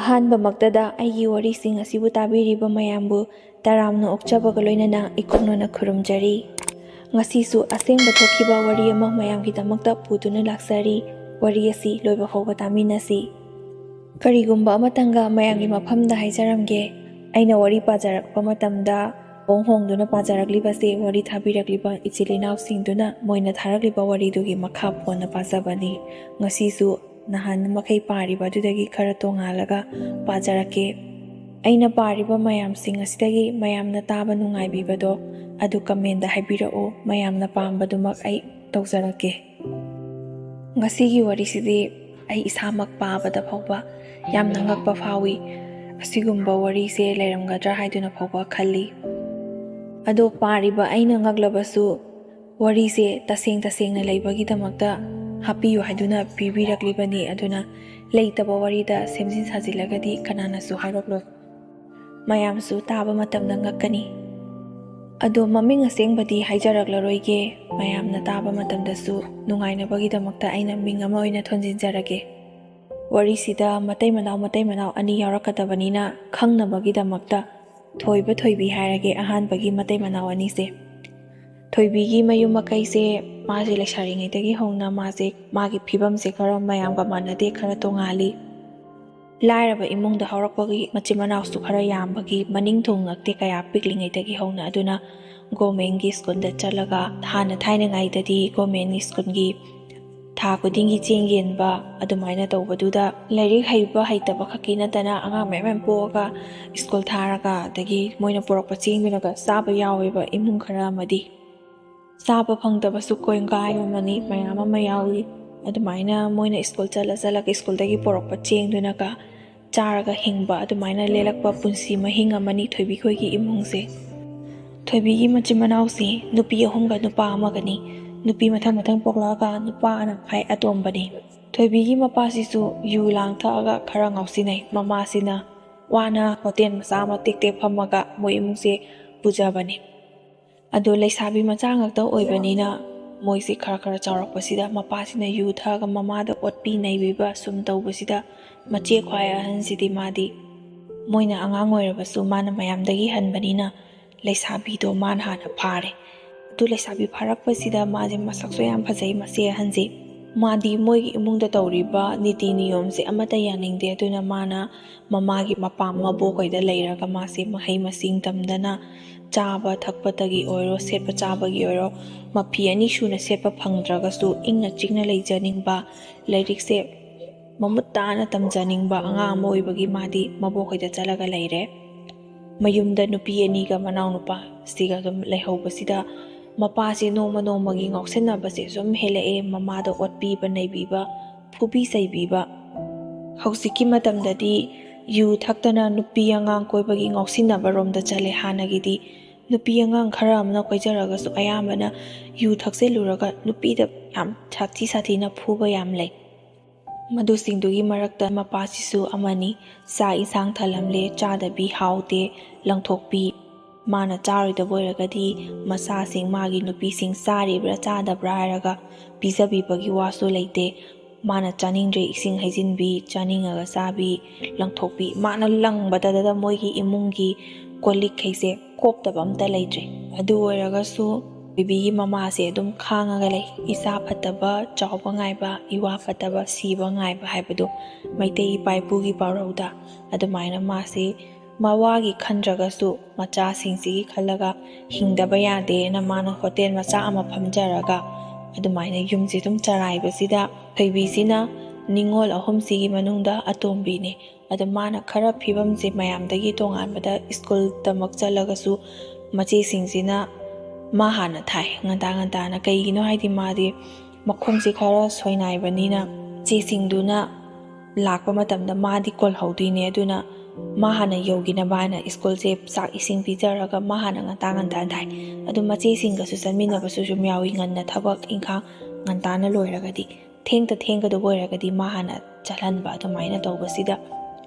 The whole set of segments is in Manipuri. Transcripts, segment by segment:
ꯑꯍꯥꯟꯕꯃꯛꯇꯗ ꯑꯩꯒꯤ ꯋꯥꯔꯤꯁꯤꯡ ꯑꯁꯤꯕꯨ ꯇꯥꯕꯤꯔꯤꯕ ꯃꯌꯥꯝꯕꯨ ꯇꯔꯥꯝꯅ ꯑꯣꯛꯆꯕꯒ ꯂꯣꯏꯅꯅ ꯏꯀꯨꯞꯅꯅ ꯈꯨꯔꯨꯝꯖꯔꯤ꯫ ꯉꯁꯤꯁꯨ ꯑꯁꯦꯡꯕ ꯊꯣꯛꯈꯤꯕ ꯋꯥꯔꯤ ꯑꯃ ꯃꯌꯥꯝꯒꯤꯗꯃꯛꯇ ꯄꯨꯗꯨꯅ ꯂꯥꯛꯆꯔꯤ꯫ ꯋꯥꯔꯤ ꯑꯁꯤ ꯂꯣꯏꯕ ꯐꯥꯎꯕ ꯇꯥꯃꯤꯟꯅꯁꯤ꯫ ꯀꯔꯤꯒꯨꯝꯕ ꯑꯃꯇꯪꯒ ꯃꯌꯥꯝꯒꯤ ꯃꯐꯝꯗ ꯍꯥꯏꯖꯔꯝꯒꯦ꯫ ꯑꯩꯅ ꯋꯥꯔꯤ ꯄꯥꯖꯔꯛꯄ ꯃꯇꯝꯗ ꯍꯣꯡꯗꯨꯅ ꯄꯥꯖꯔꯛꯂꯤꯕꯁꯦ ꯋꯥꯔꯤ ꯊꯥꯕꯤꯔꯛꯂꯤꯕ ꯏꯆꯤꯜ ꯏꯅꯥꯎꯁꯤꯡꯗꯨꯅ ꯃꯣꯏꯅ ꯊꯥꯔꯛꯂꯤꯕ ꯋꯥꯔꯤꯗꯨꯒꯤ ꯃꯈꯥ ꯄꯣꯟꯅ ꯄꯥꯖꯕꯅꯤ꯫ ꯉꯁꯤꯁꯨ ꯅꯍꯥꯟ ꯃꯈꯩ ꯄꯥꯔꯤꯕ ꯑꯗꯨꯗꯒꯤ ꯈꯔ ꯇꯣꯡꯉꯥꯜꯂꯒ ꯄꯥꯖꯔꯛꯀꯦ꯫ ꯑꯩꯅ ꯄꯥꯔꯤꯕ ꯃꯌꯥꯝꯁꯤꯡ ꯑꯁꯤꯗꯒꯤ ꯃꯌꯥꯝꯅ ꯇꯥꯕ ꯅꯨꯡꯉꯥꯏꯕꯤꯕꯗꯣ ꯑꯗꯨ ꯀꯃꯦꯟꯗ ꯍꯥꯏꯕꯤꯔꯛꯎ꯫ ꯃꯌꯥꯝꯅ ꯄꯥꯝꯕꯗꯨꯃꯛ ꯑꯩ ꯇꯧꯖꯔꯛꯀꯦ꯫ ꯉꯁꯤꯒꯤ ꯋꯥꯔꯤꯁꯤꯗꯤ ꯑꯩ ꯏꯁꯥꯃꯛ ꯄꯥꯕꯗ ꯐꯥꯎꯕ ꯌꯥꯝꯅ ꯉꯛꯄ ꯐꯥꯎꯏ꯫ ꯑꯁꯤꯒꯨꯝꯕ ꯋꯥꯔꯤꯁꯦ ꯂꯩꯔꯝꯒꯗ꯭ꯔꯥ ꯍꯥꯏꯗꯨꯅ ꯐꯥꯎꯕ ꯈꯜꯂꯤ꯫ ꯑꯗꯣ ꯄꯥꯔꯤꯕ ꯑꯩꯅ ꯉꯛꯂꯕꯁꯨ ꯋꯥꯔꯤꯁꯦ ꯇꯁꯦꯡꯅ ꯂꯩꯕꯒꯤꯗꯃꯛꯇ ꯍꯥꯞꯄꯤꯌꯨ ꯍꯥꯏꯗꯨꯅ ꯄꯤꯕꯤꯔꯛꯂꯤꯕꯅꯤ꯫ ꯑꯗꯨꯅ ꯂꯩꯇꯕ ꯋꯥꯔꯤꯗ ꯁꯦꯝꯖꯤꯟ ꯁꯥꯖꯤꯜꯂꯒꯗꯤ ꯀꯅꯥꯅꯁꯨ ꯍꯥꯏꯔꯛꯂꯣꯏ, ꯃꯌꯥꯝꯁꯨ ꯇꯥꯕ ꯃꯇꯝꯗ ꯉꯛꯀꯅꯤ꯫ ꯑꯗꯣ ꯃꯃꯤꯡ ꯑꯁꯦꯡꯕꯗꯤ ꯍꯥꯏꯖꯔꯛꯂꯔꯣꯏꯒꯦ꯫ ꯃꯌꯥꯝꯅ ꯇꯥꯕ ꯃꯇꯝꯗꯁꯨ ꯅꯨꯡꯉꯥꯏꯅꯕꯒꯤꯗꯃꯛꯇ ꯑꯩꯅ ꯃꯤꯡ ꯑꯃ ꯑꯣꯏꯅ ꯊꯣꯟꯖꯤꯟꯖꯔꯒꯦ꯫ ꯋꯥꯔꯤꯁꯤꯗ ꯃꯇꯩ ꯃꯅꯥꯎ ꯑꯅꯤ ꯌꯥꯎꯔꯛꯀꯗꯕꯅꯤꯅ ꯈꯪꯅꯕꯒꯤꯗꯃꯛꯇ ꯊꯣꯏꯕ ꯊꯣꯏꯕꯤ ꯍꯥꯏꯔꯒꯦ꯫ ꯑꯍꯥꯟꯕꯒꯤ ꯃꯇꯩ ꯃꯅꯥꯎ ꯑꯅꯤꯁꯦ ꯊꯣꯏꯕꯤꯒꯤ ꯃꯌꯨꯝ ꯃꯀꯩꯁꯦ ꯃꯥꯁꯦ ꯂꯩꯁꯥꯔꯤꯉꯩꯗꯒꯤ ꯍꯧꯅ ꯃꯥꯒꯤ ꯐꯤꯕꯝꯁꯦ ꯈꯔ ꯃꯌꯥꯝꯒ ꯃꯥꯟꯅꯗꯦ, ꯈꯔ ꯇꯣꯡꯉꯥꯜꯂꯤ꯫ ꯂꯥꯏꯔꯕ ꯏꯃꯨꯡꯗ ꯍꯧꯔꯛꯄꯒꯤ ꯃꯆꯤꯟ ꯃꯅꯥꯎꯁꯨ ꯈꯔ ꯌꯥꯝꯕꯒꯤ ꯃꯅꯤꯡ ꯊꯨꯡꯉꯛꯇꯦ ꯀꯌꯥ ꯄꯤꯛꯂꯤꯉꯩꯗꯒꯤ ꯍꯧꯅ꯫ ꯑꯗꯨꯅ ꯒꯣꯔꯃꯦꯟꯒꯤ ꯁ꯭ꯀꯨꯜꯗ ꯆꯠꯂꯒ ꯍꯥꯟꯅ ꯊꯥꯏꯅꯉꯩꯗꯗꯤ ꯒꯣꯔꯃꯦꯟꯒꯤ ꯁ꯭ꯀꯨꯜꯒꯤ ꯊꯥ ꯈꯨꯗꯤꯡꯒꯤ ꯆꯦꯡ ꯌꯦꯟꯕ ꯑꯗꯨꯃꯥꯏꯅ ꯇꯧꯕꯗꯨꯗ ꯂꯥꯏꯔꯤꯛ ꯍꯩꯕ ꯍꯩꯇꯕ ꯈꯛꯀꯤ ꯅꯠꯇꯅ ꯑꯉꯥꯡ ꯃꯌꯥꯝ ꯄꯣꯛꯑꯒ ꯁ꯭ꯀꯨꯜ ꯊꯥꯔꯒ ꯑꯗꯒꯤ ꯃꯣꯏꯅ ꯄꯨꯔꯛꯄ ꯆꯦꯡꯗꯨꯅꯒ ꯆꯥꯕ ꯌꯥꯎꯋꯦꯕ ꯏꯃꯨꯡ ꯈꯔ ꯑꯃꯗꯤ꯫ ꯆꯥꯕ ꯐꯪꯗꯕꯁꯨ ꯀꯣꯏꯒꯥꯏ ꯑꯃꯅꯤ ꯃꯌꯥꯝ ꯑꯃ ꯌꯥꯎꯏ꯫ ꯑꯗꯨꯃꯥꯏꯅ ꯃꯣꯏꯅ ꯁ꯭ꯀꯨꯜ ꯆꯠꯂꯒ ꯁ꯭ꯀꯨꯜꯗꯒꯤ ꯄꯨꯔꯛꯄ ꯆꯦꯡꯗꯨꯅꯒ ꯆꯥꯔꯒ ꯍꯤꯡꯕ ꯑꯗꯨꯃꯥꯏꯅ ꯂꯦꯜꯂꯛꯄ ꯄꯨꯟꯁꯤ ꯃꯍꯤꯡ ꯑꯃꯅꯤ ꯊꯣꯏꯕꯤ ꯈꯣꯏꯒꯤ ꯏꯃꯨꯡꯁꯦ꯫ ꯊꯣꯏꯕꯤꯒꯤ ꯃꯆꯤꯟ ꯃꯅꯥꯎꯁꯤ ꯅꯨꯄꯤ 3ꯒ ꯅꯨꯄꯥ ꯑꯃꯒꯅꯤ꯫ ꯅꯨꯄꯤ ꯃꯊꯪ ꯄꯣꯛꯂꯛꯑꯒ ꯅꯨꯄꯥꯅ ꯈ꯭ꯋꯥꯏ ꯑꯇꯣꯝꯕꯅꯤ꯫ ꯊꯣꯏꯕꯤꯒꯤ ꯃꯄꯥꯁꯤꯁꯨ ꯌꯨ ꯂꯥꯡ ꯊꯛꯑꯒ ꯈꯔ ꯉꯥꯎꯁꯤꯟꯅꯩ꯫ ꯃꯃꯥꯁꯤꯅ ꯋꯥꯅ ꯍꯣꯇꯦꯜ ꯃꯆꯥ ꯑꯃ ꯇꯦꯛ ꯐꯝꯃꯒ ꯃꯣꯏ ꯏꯃꯨꯡꯁꯦ ꯄꯨꯖꯕꯅꯤ꯫ ꯑꯗꯣ ꯂꯩꯁꯥꯕꯤ ꯃꯆꯥ ꯉꯥꯛꯇ ꯑꯣꯏꯕꯅꯤꯅ ꯃꯣꯏꯁꯤ ꯈꯔ ꯆꯥꯎꯔꯛꯄꯁꯤꯗ ꯃꯄꯥꯁꯤꯅ ꯌꯨ ꯊꯛꯑꯒ ꯃꯃꯥꯗ ꯑꯣꯠꯄꯤ ꯅꯩꯕꯤꯕ ꯁꯨꯝ ꯇꯧꯕꯁꯤꯗ ꯃꯆꯦ ꯈ꯭ꯋꯥꯏ ꯑꯍꯟꯁꯤꯗꯤ ꯃꯥꯗꯤ ꯃꯣꯏꯅ ꯑꯉꯥꯡ ꯑꯣꯏꯔꯕꯁꯨ ꯃꯥꯅ ꯃꯌꯥꯝꯗꯒꯤ ꯍꯟꯕꯅꯤꯅ ꯂꯩꯁꯥꯕꯤꯗꯣ ꯃꯥꯅ ꯍꯥꯟꯅ ꯐꯥꯔꯦ꯫ ꯑꯗꯨ ꯂꯩꯁꯥꯕꯤ ꯐꯥꯔꯛꯄꯁꯤꯗ ꯃꯥꯁꯦ ꯃꯁꯛꯁꯨ ꯌꯥꯝ ꯐꯖꯩ ꯃꯆꯦ ꯑꯍꯟꯁꯦ꯫ ꯃꯥꯗꯤ ꯃꯣꯏꯒꯤ ꯏꯃꯨꯡꯗ ꯇꯧꯔꯤꯕ ꯅꯤꯇꯤ ꯅꯤꯌꯣꯝꯁꯦ ꯑꯃꯠꯇ ꯌꯥꯅꯤꯡꯗꯦ꯫ ꯑꯗꯨꯅ ꯃꯥꯅ ꯃꯃꯥꯒꯤ ꯃꯕꯣꯛꯍꯣꯏꯗ ꯂꯩꯔꯒ ꯃꯥꯁꯦ ꯃꯍꯩ ꯃꯁꯤꯡ ꯇꯝꯗꯅ ꯆꯥꯕ ꯊꯛꯄꯗꯒꯤ ꯑꯣꯏꯔꯣ ꯁꯦꯠꯄ ꯆꯥꯕꯒꯤ ꯑꯣꯏꯔో ꯃꯐꯤ 2 ꯁꯨꯅ ꯁꯦꯠꯄ ꯐꯪꯗ꯭ꯔꯒꯁꯨ ꯏꯪꯅ ꯆꯤꯛꯅ ꯂꯩꯖꯅꯤꯡꯕ, ꯂꯥꯏꯔꯤꯛꯁꯦ ꯃꯃꯨꯠ ꯇꯥꯅ ꯇꯝꯖꯅꯤꯡꯕ ꯑꯉꯥꯡ ꯑꯃ ꯑꯣꯏꯕꯒꯤ ꯃꯥꯗꯤ ꯃꯕꯣꯛꯍꯣꯏꯗ ꯆꯠꯂꯒ ꯂꯩꯔꯦ꯫ ꯃꯌꯨꯝꯗ ꯅꯨꯄꯤ 2ꯒ ꯃꯅꯥꯎꯅꯨꯄꯥ ꯁꯤꯒ ꯑꯗꯨꯝ ꯂꯩꯍꯧꯕꯁꯤꯗ ꯃꯄꯥꯁꯦ ꯅꯣꯡꯃꯒꯤ ꯉꯥꯎꯁꯤꯟꯅꯕꯁꯦ ꯁꯨꯝ ꯍꯦꯜꯂꯛꯑꯦ꯫ ꯃꯃꯥꯗ ꯑꯣꯠꯄꯤꯕ ꯅꯩꯕꯤꯕ, ꯐꯨꯕꯤ ꯆꯩꯕꯤꯕ꯫ ꯍꯧꯖꯤꯛꯀꯤ ꯃꯇꯝꯗꯗꯤ ꯌꯨ ꯊꯛꯇꯅ ꯅꯨꯄꯤ ꯑꯉꯥꯡ ꯀꯣꯏꯕꯒꯤ ꯉꯥꯎꯁꯤꯟꯅꯕꯔꯣꯝꯗ ꯆꯠꯂꯦ꯫ ꯍꯥꯟꯅꯒꯤꯗꯤ ꯅꯨꯄꯤ ꯑꯉꯥꯡ ꯈꯔ ꯑꯃꯅ ꯀꯣꯏꯖꯔꯒꯁꯨ ꯑꯌꯥꯝꯕꯅ ꯌꯨ ꯊꯛꯆꯤꯜꯂꯨꯔꯒ ꯅꯨꯄꯤꯗ ꯌꯥꯝ ꯁꯥꯊꯤꯅ ꯐꯨꯕ ꯌꯥꯝ ꯂꯩ꯫ ꯃꯗꯨꯁꯤꯡꯗꯨꯒꯤ ꯃꯔꯛꯇ ꯃꯄꯥꯁꯤꯁꯨ ꯑꯃꯅꯤ꯫ ꯆꯥꯛ ꯏꯟꯁꯥꯡ ꯊꯜꯂꯝꯂꯦ ꯆꯥꯗꯕꯤ, ꯍꯥꯎꯇꯦ ꯂꯪꯊꯣꯛꯄꯤ꯫ ꯃꯥꯅ ꯆꯥꯔꯣꯏꯗꯕ ꯑꯣꯏꯔꯒꯗꯤ ꯃꯆꯥꯁꯤꯡ ꯃꯥꯒꯤ ꯅꯨꯄꯤꯁꯤꯡ ꯆꯥꯔꯤꯕ꯭ꯔꯥ ꯆꯥꯗꯕ꯭ꯔꯥ ꯍꯥꯏꯔꯒ ꯄꯤꯖꯕꯤꯕꯒꯤ ꯋꯥꯁꯨ ꯂꯩꯇꯦ꯫ ꯃꯥꯅ ꯆꯥꯅꯤꯡꯗ꯭ꯔꯦ ꯏꯁꯤꯡ ꯍꯩꯖꯤꯟꯕꯤ, ꯆꯥꯅꯤꯡꯉꯒ ꯆꯥꯕꯤ, ꯂꯪꯊꯣꯛꯄꯤ꯫ ꯃꯥꯅ ꯂꯪꯕꯗ ꯃꯣꯏꯒꯤ ꯏꯃꯨꯡꯒꯤ ꯀꯣꯜꯂꯤꯛꯈꯩꯁꯦ ꯀꯣꯞꯇꯕ ꯑꯝꯇ ꯂꯩꯇ꯭ꯔꯦ꯫ ꯑꯗꯨ ꯑꯣꯏꯔꯒꯁꯨ ꯊꯣꯏꯕꯤꯒꯤ ꯃꯃꯥꯁꯦ ꯑꯗꯨꯝ ꯈꯥꯡꯉꯒ ꯂꯩ꯫ ꯏꯆꯥ ꯐꯠꯇꯕ ꯆꯥꯎꯕ ꯉꯥꯏꯕ, ꯏꯋꯥ ꯐꯠꯇꯕ ꯁꯤꯕ ꯉꯥꯏꯕ ꯍꯥꯏꯕꯗꯣ ꯃꯩꯇꯩ ꯏꯄꯥ ꯏꯄꯨꯒꯤ ꯄꯥꯎꯔꯧꯗ ꯑꯗꯨꯃꯥꯏꯅ ꯃꯥꯁꯦ ꯃꯋꯥꯒꯤ ꯈꯟꯗ꯭ꯔꯒꯁꯨ ꯃꯆꯥꯁꯤꯡꯁꯤꯒꯤ ꯈꯜꯂꯒ ꯍꯤꯡꯗꯕ ꯌꯥꯗꯦꯅ ꯃꯥꯅ ꯍꯣꯇꯦꯜ ꯃꯆꯥ ꯑꯃ ꯐꯝꯖꯔꯒ ꯑꯗꯨꯃꯥꯏꯅ ꯌꯨꯝꯁꯦ ꯑꯗꯨꯝ ꯆꯔꯥꯏꯕꯁꯤꯗ ꯊꯣꯏꯕꯤꯁꯤꯅ ꯅꯤꯡꯉꯣꯜ 3ꯁꯤꯒꯤ ꯃꯅꯨꯡꯗ ꯑꯇꯣꯝꯕꯤꯅꯤ꯫ ꯑꯗꯣ ꯃꯥꯅ ꯈꯔ ꯐꯤꯕꯝꯁꯦ ꯃꯌꯥꯝꯗꯒꯤ ꯇꯣꯉꯥꯟꯕꯗ ꯁ꯭ꯀꯨꯜꯗꯃꯛ ꯆꯠꯂꯒꯁꯨ ꯃꯆꯦꯁꯤꯡꯁꯤꯅ ꯃꯥ ꯍꯥꯟꯅ ꯊꯥꯏ ꯉꯟꯇꯥꯅ꯫ ꯀꯩꯒꯤꯅꯣ ꯍꯥꯏꯗꯤ ꯃꯥꯗꯤ ꯃꯈꯣꯡꯁꯦ ꯈꯔ ꯁꯣꯏꯅꯥꯏꯕꯅꯤna ꯆꯦꯁꯤꯡꯗꯨꯅ ꯂꯥꯛꯄ ꯃꯇꯝꯗ ꯃꯥꯗꯤ ꯀꯣꯜꯍꯧꯗꯣꯏꯅꯦ꯫ ꯑꯗꯨꯅ ꯃꯥ ꯍꯥꯟꯅ ꯌꯧꯈꯤꯅꯕ ꯍꯥꯏꯅ ꯁ꯭ꯀꯨꯜꯁꯦ ꯆꯥꯛ ꯏꯁꯤꯡ ꯄꯤꯖꯔꯒ ꯃꯥ ꯍꯥꯟꯅ ꯉꯟꯇꯥꯅ ꯊꯥꯏ꯫ ꯑꯗꯨ ꯃꯆꯦꯁꯤꯡꯒꯁꯨ ꯆꯠꯃꯤꯟꯅꯕꯁꯨ ꯁꯨꯝ ꯌꯥꯎꯏ꯫ ꯉꯟꯅ ꯊꯕꯛ ꯏꯪꯈꯥꯡ ꯉꯟꯇꯥꯅ ꯂꯣꯏꯔꯒꯗꯤ, ꯊꯦꯡꯒꯗꯕ ꯑꯣꯏꯔꯒꯗꯤ ꯃꯥ ꯍꯥꯟꯅ ꯆꯠꯍꯟꯕ꯫ ꯑꯗꯨꯃꯥꯏꯅ ꯇꯧꯕꯁꯤꯗ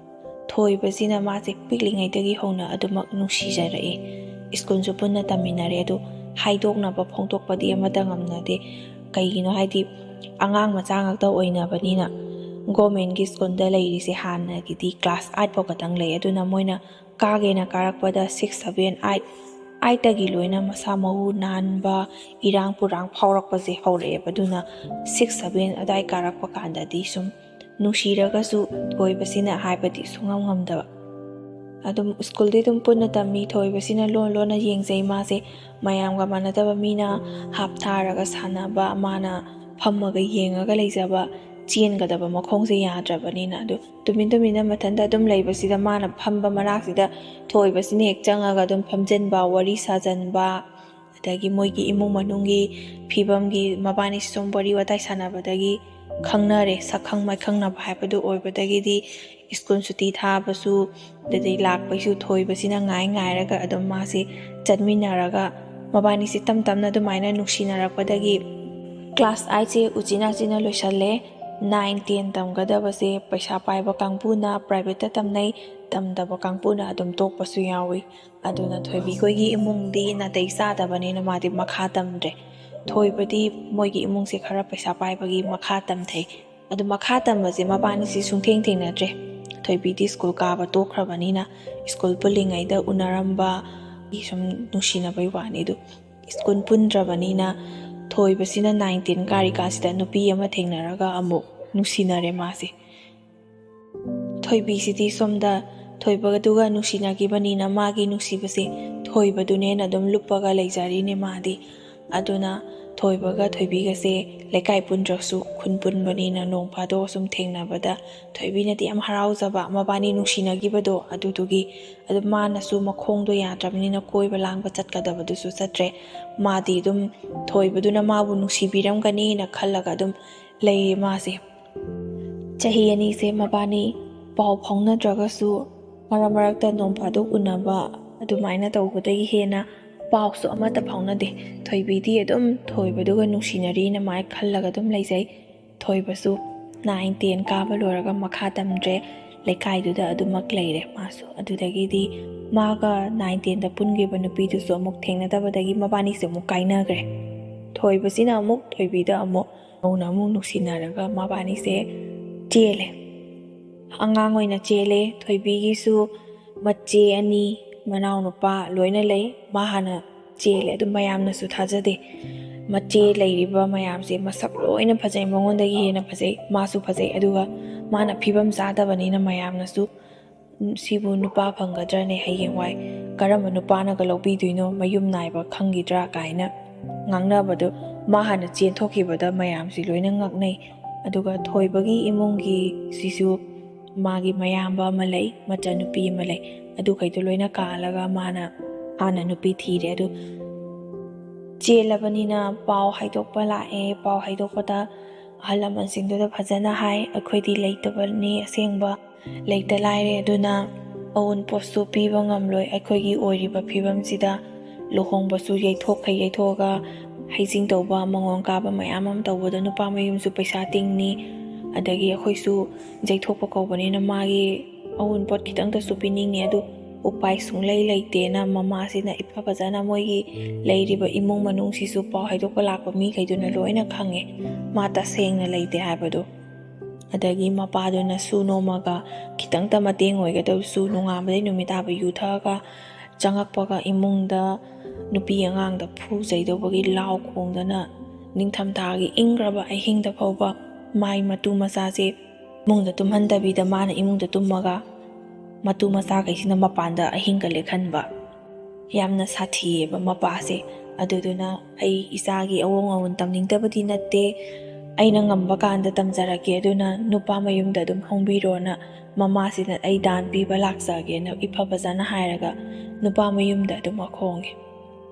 ꯊꯣꯏꯕꯁꯤꯅ ꯃꯥꯁꯦ ꯄꯤꯛꯂꯤꯉꯩꯗꯒꯤ ꯍꯧꯅ ꯑꯗꯨꯃꯛ ꯅꯨꯡꯁꯤꯖꯔꯛꯑꯦ꯫ ꯁ꯭ꯀꯨꯜꯁꯨ ꯄꯨꯟꯅ ꯇꯝꯃꯤꯟꯅꯔꯦ꯫ ꯑꯗꯨ ꯍꯥꯏꯗꯣꯛꯅꯕ ꯐꯣꯡꯗꯣꯛꯄꯗꯤ ꯑꯃꯠꯇ ꯉꯝꯅꯗꯦ꯫ ꯀꯩꯒꯤꯅꯣ ꯍꯥꯏꯗꯤ ꯑꯉꯥꯡ ꯃꯆꯥ ꯉꯥꯛꯇ ꯑꯣꯏꯅꯕꯅꯤꯅ ꯒꯣꯔꯃꯦꯟꯒꯤ ꯁ꯭ꯀꯨꯜꯗ ꯂꯩꯔꯤꯁꯦ ꯍꯥꯟꯅꯒꯤꯗꯤ ꯀ꯭ꯂꯥꯁ 8 ꯐꯥꯎ ꯈꯛꯇꯪ ꯂꯩ, ꯑꯗꯨꯅ ꯃꯣꯏꯅ ꯀꯥꯒꯦꯅ ꯀꯥꯔꯛꯄꯗ 6, 7, 8 8ꯇꯒꯤ ꯂꯣꯏꯅ ꯃꯁꯥ ꯃꯎ ꯅꯥꯟꯕ ꯏꯔꯥꯡ ꯄꯨꯔꯥꯡ ꯐꯥꯎꯔꯛꯄꯁꯦ ꯍꯧꯔꯛꯑꯦꯕ꯫ ꯑꯗꯨꯅ 6, 7 ꯑꯗꯥꯏ ꯀꯥꯔꯛꯄ ꯀꯥꯟꯗꯗꯤ ꯁꯨꯝ ꯅꯨꯡꯁꯤꯔꯒꯁꯨ ꯊꯣꯏꯕꯁꯤꯅ ꯍꯥꯏꯕꯗꯤ ꯁꯨꯡꯉꯝ ꯉꯝꯗꯕ꯫ ꯑꯗꯨꯝ ꯁ꯭ꯀꯨꯜꯗꯤ ꯑꯗꯨꯝ ꯄꯨꯟꯅ ꯇꯝꯃꯤ, ꯊꯣꯏꯕꯁꯤꯅ ꯂꯣꯟꯅ ꯌꯦꯡꯖꯩ ꯃꯥꯁꯦ ꯃꯌꯥꯝꯒ ꯃꯥꯟꯅꯗꯕ, ꯃꯤꯅ ꯍꯥꯞꯊꯥꯔꯒ ꯁꯥꯟꯅꯕ, ꯃꯥꯅ ꯐꯝꯃꯒ ꯌꯦꯡꯉꯒ ꯂꯩꯖꯕ, ꯆꯦꯟꯒꯗꯕ ꯃꯈꯣꯡꯁꯦ ꯌꯥꯗ꯭ꯔꯕꯅꯤꯅ ꯑꯗꯨ ꯇꯨꯃꯤꯟꯅ ꯃꯊꯟꯇ ꯑꯗꯨꯝ ꯂꯩꯕꯁꯤꯗ ꯃꯥꯅ ꯐꯝꯕ ꯃꯅꯥꯛꯁꯤꯗ ꯊꯣꯏꯕꯁꯤꯅ ꯍꯦꯛ ꯆꯪꯉꯒ ꯑꯗꯨꯝ ꯐꯝꯖꯤꯟꯕ, ꯋꯥꯔꯤ ꯁꯥꯖꯟꯕ, ꯑꯗꯒꯤ ꯃꯣꯏꯒꯤ ꯏꯃꯨꯡ ꯃꯅꯨꯡꯒꯤ ꯐꯤꯕꯝꯒꯤ ꯃꯕꯥꯅꯤꯁꯤ ꯁꯨꯝ ꯋꯥꯔꯤ ꯋꯥꯇꯥꯏ ꯁꯥꯟꯅꯕꯗꯒꯤ ꯈꯪꯅꯔꯦ, ꯁꯛꯈꯪ ꯃꯥꯏꯈꯪꯅꯕ ꯍꯥꯏꯕꯗꯨ ꯑꯣꯏꯕꯗꯒꯤꯗꯤ ꯁ꯭ꯀꯨꯜ ꯁꯨꯇꯤ ꯊꯥꯕꯁꯨ ꯑꯗꯩ ꯂꯥꯛꯄꯩꯁꯨ ꯊꯣꯏꯕꯁꯤꯅ ꯉꯥꯏꯔꯒ ꯑꯗꯨꯝ ꯃꯥꯁꯤ ꯆꯠꯃꯤꯟꯅꯔꯒ ꯃꯕꯥꯅꯤꯁꯤ ꯇꯞꯅ ꯑꯗꯨꯃꯥꯏꯅ ꯅꯨꯡꯁꯤꯅꯔꯛꯄꯗꯒꯤ ꯀ꯭ꯂꯥꯁ 8ꯁꯦ ꯎꯆꯤꯟꯅꯥꯆꯤꯟꯅ ꯂꯣꯏꯁꯜꯂꯦ꯫ 9, 10 ꯇꯝꯒꯗꯕꯁꯦ ꯄꯩꯁꯥ ꯄꯥꯏꯕ ꯀꯥꯡꯕꯨꯅ ꯄ꯭ꯔꯥꯏꯚꯦꯠꯇ ꯇꯝꯅꯩ, ꯇꯝꯗꯕ ꯀꯥꯡꯕꯨꯅ ꯑꯗꯨꯝ ꯇꯣꯛꯄꯁꯨ ꯌꯥꯎꯏ꯫ ꯑꯗꯨꯅ ꯊꯣꯏꯕꯤꯈꯣꯏꯒꯤ ꯏꯃꯨꯡꯗꯤ ꯅꯥꯇꯩ ꯆꯥꯗꯕꯅꯤꯅ ꯃꯥꯗꯤ ꯃꯈꯥ ꯇꯝꯗ꯭ꯔꯦ꯫ ꯊꯣꯏꯕꯗꯤ ꯃꯣꯏꯒꯤ ꯏꯃꯨꯡꯁꯦ ꯈꯔ ꯄꯩꯁా ꯄꯥꯏꯕꯒꯤ ꯃꯈꯥ ꯇꯝꯊꯩ꯫ ꯑꯗꯨ ꯃꯈꯥ ꯇꯝꯕꯁꯦ ꯃꯕꯥꯅꯤꯁꯤ ꯊꯦꯡꯅꯗ꯭ꯔꯦ꯫ ꯊꯣꯏꯕꯤꯗꯤ ꯁ꯭ꯀꯨꯜ ꯀꯥꯕ ꯇꯣꯛꯈ꯭ꯔꯕꯅꯤna ꯁ꯭ꯀꯨꯜ ꯄꯨꯜꯂꯤꯉꯩꯗ ꯎꯅꯔꯝꯕ ꯁꯨꯝ ꯅꯨꯡꯁꯤꯅꯕꯩ ꯋꯥꯅꯤ꯫ ꯑꯗꯨ ꯁ꯭ꯀꯨꯜ ꯄꯨꯟꯗ꯭ꯔꯕꯅꯤꯅ ꯊꯣꯏꯕꯁꯤꯅ 9, 10 ꯀꯥꯔꯤꯀꯥꯟꯁꯤꯗ ꯅꯨꯄꯤ ꯑꯃ ꯊꯦꯡꯅꯔꯒ ꯑꯃꯨꯛ ꯅꯨꯡꯁꯤꯅꯔꯦ ꯃꯥꯁꯦ꯫ ꯊꯣꯏꯕꯤꯁꯤꯗꯤ ꯁꯣꯝꯗ ꯊꯣꯏꯕꯗꯨꯒ ꯅꯨꯡꯁꯤꯅꯈꯤꯕꯅꯤꯅ ꯃꯥꯒꯤ ꯅꯨꯡꯁꯤꯕꯁꯦ ꯊꯣꯏꯕꯗꯨꯅꯦꯅ ꯑꯗꯨꯝ ꯂꯨꯞꯄꯒ ꯂꯩꯖꯔꯤꯅꯦ ꯃꯥꯗꯤ꯫ ꯑꯗꯨꯅ ꯊꯣꯏꯕꯒ ꯊꯣꯏꯕꯤꯒꯁꯦ ꯂꯩꯀꯥꯏ ꯄꯨꯟꯗ꯭ꯔꯁꯨ ꯈꯨꯟ ꯄꯨꯟꯕꯅꯤꯅ ꯅꯣꯡ ꯐꯥꯗꯣꯛ ꯁꯨꯝ ꯊꯦꯡꯅꯕꯗ ꯊꯣꯏꯕꯤꯅꯗꯤ ꯌꯥꯝ ꯍꯔꯥꯎꯖꯕ ꯃꯕꯥꯅꯤ ꯅꯨꯡꯁꯤꯅꯈꯤꯕꯗꯣ ꯑꯗꯨꯗꯨꯒꯤ꯫ ꯑꯗꯨ ꯃꯥꯅꯁꯨ ꯃꯈꯣꯡꯗꯣ ꯌꯥꯗ꯭ꯔꯕꯅꯤꯅ ꯀꯣꯏꯕ ꯂꯥꯡꯕ ꯆꯠꯀꯗꯕꯗꯨꯁꯨ ꯆꯠꯇ꯭ꯔꯦ꯫ ꯃꯥꯗꯤ ꯑꯗꯨꯝ ꯊꯣꯏꯕꯗꯨꯅ ꯃꯥꯕꯨ ꯅꯨꯡꯁꯤꯕꯤꯔꯝꯒꯅꯤꯅ ꯈꯜꯂꯒ ꯑꯗꯨꯝ ꯂꯩꯔꯦ ꯃꯥꯁꯦ꯫ ꯆꯍꯤ ꯑꯅꯤꯁꯦ ꯃꯕꯥꯅꯤ ꯄꯥꯎ ꯐꯥꯎꯅꯗ꯭ꯔꯒꯁꯨ ꯃꯔꯛꯇ ꯅꯣꯡ ꯐꯥꯗꯣꯛ ꯎꯅꯕ ꯑꯗꯨꯃꯥꯏꯅ ꯇꯧꯕꯗꯒꯤ ꯍꯦꯟꯅ ꯄꯥꯎꯁꯨ ꯑꯃꯠꯇ ꯐꯥꯎꯅꯗꯦ꯫ ꯊꯣꯏꯕꯤꯗꯤ ꯑꯗꯨꯝ ꯊꯣꯏꯕꯗꯨꯒ ꯅꯨꯡꯁꯤꯅꯔꯤꯅ ꯃꯥꯏ ꯈꯜꯂꯒ ꯑꯗꯨം ꯂꯩꯖꯩ꯫ ꯊꯣꯏꯕꯁꯨ 9, 10 កាꯕ ꯂꯣꯏꯔꯒ ꯃꯈꯥ ꯇꯝꯗ꯭ꯔꯦ, ꯂꯩꯀꯥꯏꯗꯨꯗ ꯑꯗꯨꯃꯛ ꯂꯩꯔꯦ ꯃꯥꯁꯨ꯫ ꯑꯗꯨꯗꯒꯤꯗꯤ ꯃꯥꯒ 9, 10ꯗ ꯄꯨꯟꯈꯤꯕ ꯅꯨꯄꯤꯗꯨꯁꯨ ꯑꯃꯨꯛ ꯊꯦꯡꯅꯗꯕꯗꯒꯤ ꯃꯕꯥꯅꯤꯁꯦ ꯑꯃꯨꯛ ꯀꯥꯏꯅꯈ꯭ꯔꯦ꯫ ꯊꯣꯏꯕꯁꯤꯅ ꯑꯃꯨꯛ ꯊꯣꯏꯕꯤꯗ ꯑꯃꯨꯛ ꯅꯧꯅ ꯑꯃꯨꯛ ꯅꯨꯡꯁꯤꯅꯔꯒ ꯃꯕꯥꯅꯤꯁꯦ ꯆꯦꯜꯂꯦ, ꯑꯉꯥꯡ ꯑꯣꯏꯅ ꯆꯦꯜꯂꯦ꯫ ꯊꯣꯏꯕꯤꯒꯤꯁꯨ ꯃꯆꯦ 2, ꯃꯅꯥꯎꯅꯨꯄꯥ ꯂꯣꯏꯅ ꯂꯩ꯫ ꯃꯥ ꯍꯥꯟꯅ ꯆꯦꯜꯂꯦ, ꯑꯗꯨꯝ ꯃꯌꯥꯝꯅꯁꯨ ꯊꯥꯖꯗꯦ꯫ ꯃꯆꯦ ꯂꯩꯔꯤꯕ ꯃꯌꯥꯝꯁꯦ ꯃꯁꯛ ꯂꯣꯏꯅ ꯐꯖꯩ, ꯃꯉꯣꯟꯗꯒꯤ ꯍꯦꯟꯅ ꯐꯖꯩ, ꯃꯥꯁꯨ ꯐꯖꯩ꯫ ꯑꯗꯨꯒ ꯃꯥꯅ ꯐꯤꯕꯝ ꯆꯥꯗꯕꯅꯤꯅ ꯃꯌꯥꯝꯅꯁꯨ ꯁꯤꯕꯨ ꯅꯨꯄꯥ ꯐꯪꯒꯗ꯭ꯔꯅꯦ, ꯍꯌꯦꯡꯋꯥꯏ ꯀꯔꯝꯕ ꯅꯨꯄꯥꯅꯒ ꯂꯧꯕꯤꯗꯣꯏꯅꯣ, ꯃꯌꯨꯝ ꯅꯥꯏꯕ ꯈꯪꯈꯤꯗ꯭ꯔꯥ ꯀꯥꯏꯅ ꯉꯥꯡꯅꯕꯗꯣ ꯃꯥ ꯍꯥꯟꯅ ꯆꯦꯟꯊꯣꯛꯈꯤꯕꯗ ꯃꯌꯥꯝꯁꯤ ꯂꯣꯏꯅ ꯉꯛꯅꯩ꯫ ꯑꯗꯨꯒ ꯊꯣꯏꯕꯒꯤ ꯏꯃꯨꯡꯒꯤꯁꯤꯁꯨ ꯃꯥꯒꯤ ꯃꯌꯥꯝꯕ ꯑꯃ ꯂꯩ, ꯃꯆꯟꯅꯨꯄꯤ ꯑꯃ ꯂꯩ꯫ ꯑꯗꯨꯈꯩꯗꯣ ꯂꯣꯏꯅ ꯀꯥꯜꯂꯒ ꯃꯥꯅ ꯍꯥꯟꯅ ꯅꯨꯄꯤ ꯊꯤꯔꯦ꯫ ꯑꯗꯨ ꯆꯦꯜꯂꯕꯅꯤꯅ ꯄꯥꯎ ꯍꯥꯏꯗꯣꯛꯄ ꯂꯥꯛꯑꯦ꯫ ꯄꯥꯎ ꯍꯥꯏꯗꯣꯛꯄꯗ ꯑꯍꯜ ꯂꯃꯟꯁꯤꯡꯗꯨꯗ ꯐꯖꯅ ꯍꯥꯏ, ꯑꯩꯈꯣꯏꯗꯤ ꯂꯩꯇꯕꯅꯤ ꯑꯁꯦꯡꯕ, ꯂꯩꯇ ꯂꯥꯏꯔꯦ, ꯑꯗꯨꯅ ꯑꯋꯨꯟꯄꯣꯠꯁꯨ ꯄꯤꯕ ꯉꯝꯂꯣꯏ꯫ ꯑꯩꯈꯣꯏꯒꯤ ꯑꯣꯏꯔꯤꯕ ꯐꯤꯕꯝꯁꯤꯗ ꯂꯨꯍꯣꯡꯕꯁꯨ ꯌꯩꯊꯣꯛꯑꯒ ꯍꯩꯖꯤꯡ ꯇꯧꯕ, ꯃꯉꯣꯟ ꯀꯥꯕ ꯃꯌꯥꯝ ꯑꯃ ꯇꯧꯕꯗ ꯅꯨꯄꯥ ꯃꯌꯨꯝꯁꯨ ꯄꯩꯁా ꯇꯤꯡꯅꯤ, ꯑꯗꯒꯤ ꯑꯩꯈꯣꯏꯁꯨ ꯌꯩꯊꯣꯛꯄ ꯀꯧꯕꯅꯤꯅ ꯃꯥꯒꯤ ꯑꯋꯨꯟꯄꯣꯠ ꯈꯤꯇꯪꯇꯁꯨ ꯄꯤꯅꯤꯡꯉꯦ꯫ ꯑꯗꯨ ꯎꯄꯥꯏ ꯁꯨꯡꯂꯩ ꯂꯩꯇꯦꯅ ꯃꯃꯥꯁꯤꯅ ꯐꯖꯅ ꯃꯣꯏꯒꯤ ꯂꯩꯔꯤꯕ ꯏꯃꯨꯡ ꯃꯅꯨꯡꯁꯤꯁꯨ ꯄꯥꯎ ꯍꯥꯏꯗꯣꯛꯄ ꯂꯥꯛꯄ ꯃꯤꯈꯩꯗꯨꯅ ꯂꯣꯏꯅ ꯈꯪꯉꯦ ꯃꯥ ꯇꯁꯦꯡꯅ ꯂꯩꯇꯦ ꯍꯥꯏꯕꯗꯣ꯫ ꯑꯗꯒꯤ ꯃꯄꯥꯗꯨꯅꯁꯨ ꯅꯣꯡꯃꯒ ꯈꯤꯇꯪꯇ ꯃꯇꯦꯡ ꯑꯣꯏꯒꯗꯕꯁꯨ ꯅꯣꯡꯉꯥꯟꯕꯗꯩ ꯅꯨꯃꯤꯠ ꯇꯥꯕ ꯌꯨ ꯊꯛꯑꯒ ꯆꯪꯉꯛꯄꯒ ꯏꯃꯨꯡꯗ ꯅꯨꯄꯤ ꯑꯉꯥꯡꯗ ꯐꯨꯖꯩꯗꯧꯕꯒꯤ ꯂꯥꯎ ꯈꯣꯡꯗꯅ ꯅꯤꯡꯊꯝꯊꯥꯒꯤ ꯏꯪꯈ꯭ꯔꯕ ꯑꯍꯤꯡꯗ ꯐꯥꯎꯕ ꯃꯥꯏ ꯃꯇꯨ ꯃꯆꯥꯁꯦ ꯏꯃꯨꯡꯗ ꯇꯨꯝꯍꯟꯗꯕꯤꯗ ꯃꯥꯅ ꯏꯃꯨꯡꯗ ꯇꯨꯝꯃꯒ ꯃꯇꯨ ꯃꯆꯥꯈꯩꯁꯤꯅ ꯃꯄꯥꯟꯗ ꯑꯍꯤꯡꯒ ꯂꯦꯛꯍꯟꯕ꯫ ꯌꯥꯝꯅ ꯁꯥꯊꯤꯌꯦꯕ ꯃꯄꯥꯁꯦ꯫ ꯑꯗꯨꯗꯨꯅ ꯑꯩ ꯏꯆꯥꯒꯤ ꯑꯋꯣꯡ ꯑꯋꯣꯟ ꯇꯝꯅꯤꯡꯗꯕꯗꯤ ꯅꯠꯇꯦ, ꯑꯩꯅ ꯉꯝꯕ ꯀꯥꯟꯗ ꯇꯝꯖꯔꯛꯀꯦ, ꯑꯗꯨꯅ ꯅꯨꯄꯥ ꯃꯌꯨꯝꯗ ꯑꯗꯨꯝ ꯍꯣꯡꯕꯤꯔꯣꯅ ꯃꯃꯥꯁꯤꯅ ꯑꯩ ꯗꯥꯟ ꯄꯤꯕ ꯂꯥꯛꯆꯒꯦꯅ ꯐꯖꯅ ꯍꯥꯏꯔꯒ ꯅꯨꯄꯥ ꯃꯌꯨꯝꯗ ꯑꯗꯨꯝ ꯍꯣꯡꯉꯦ꯫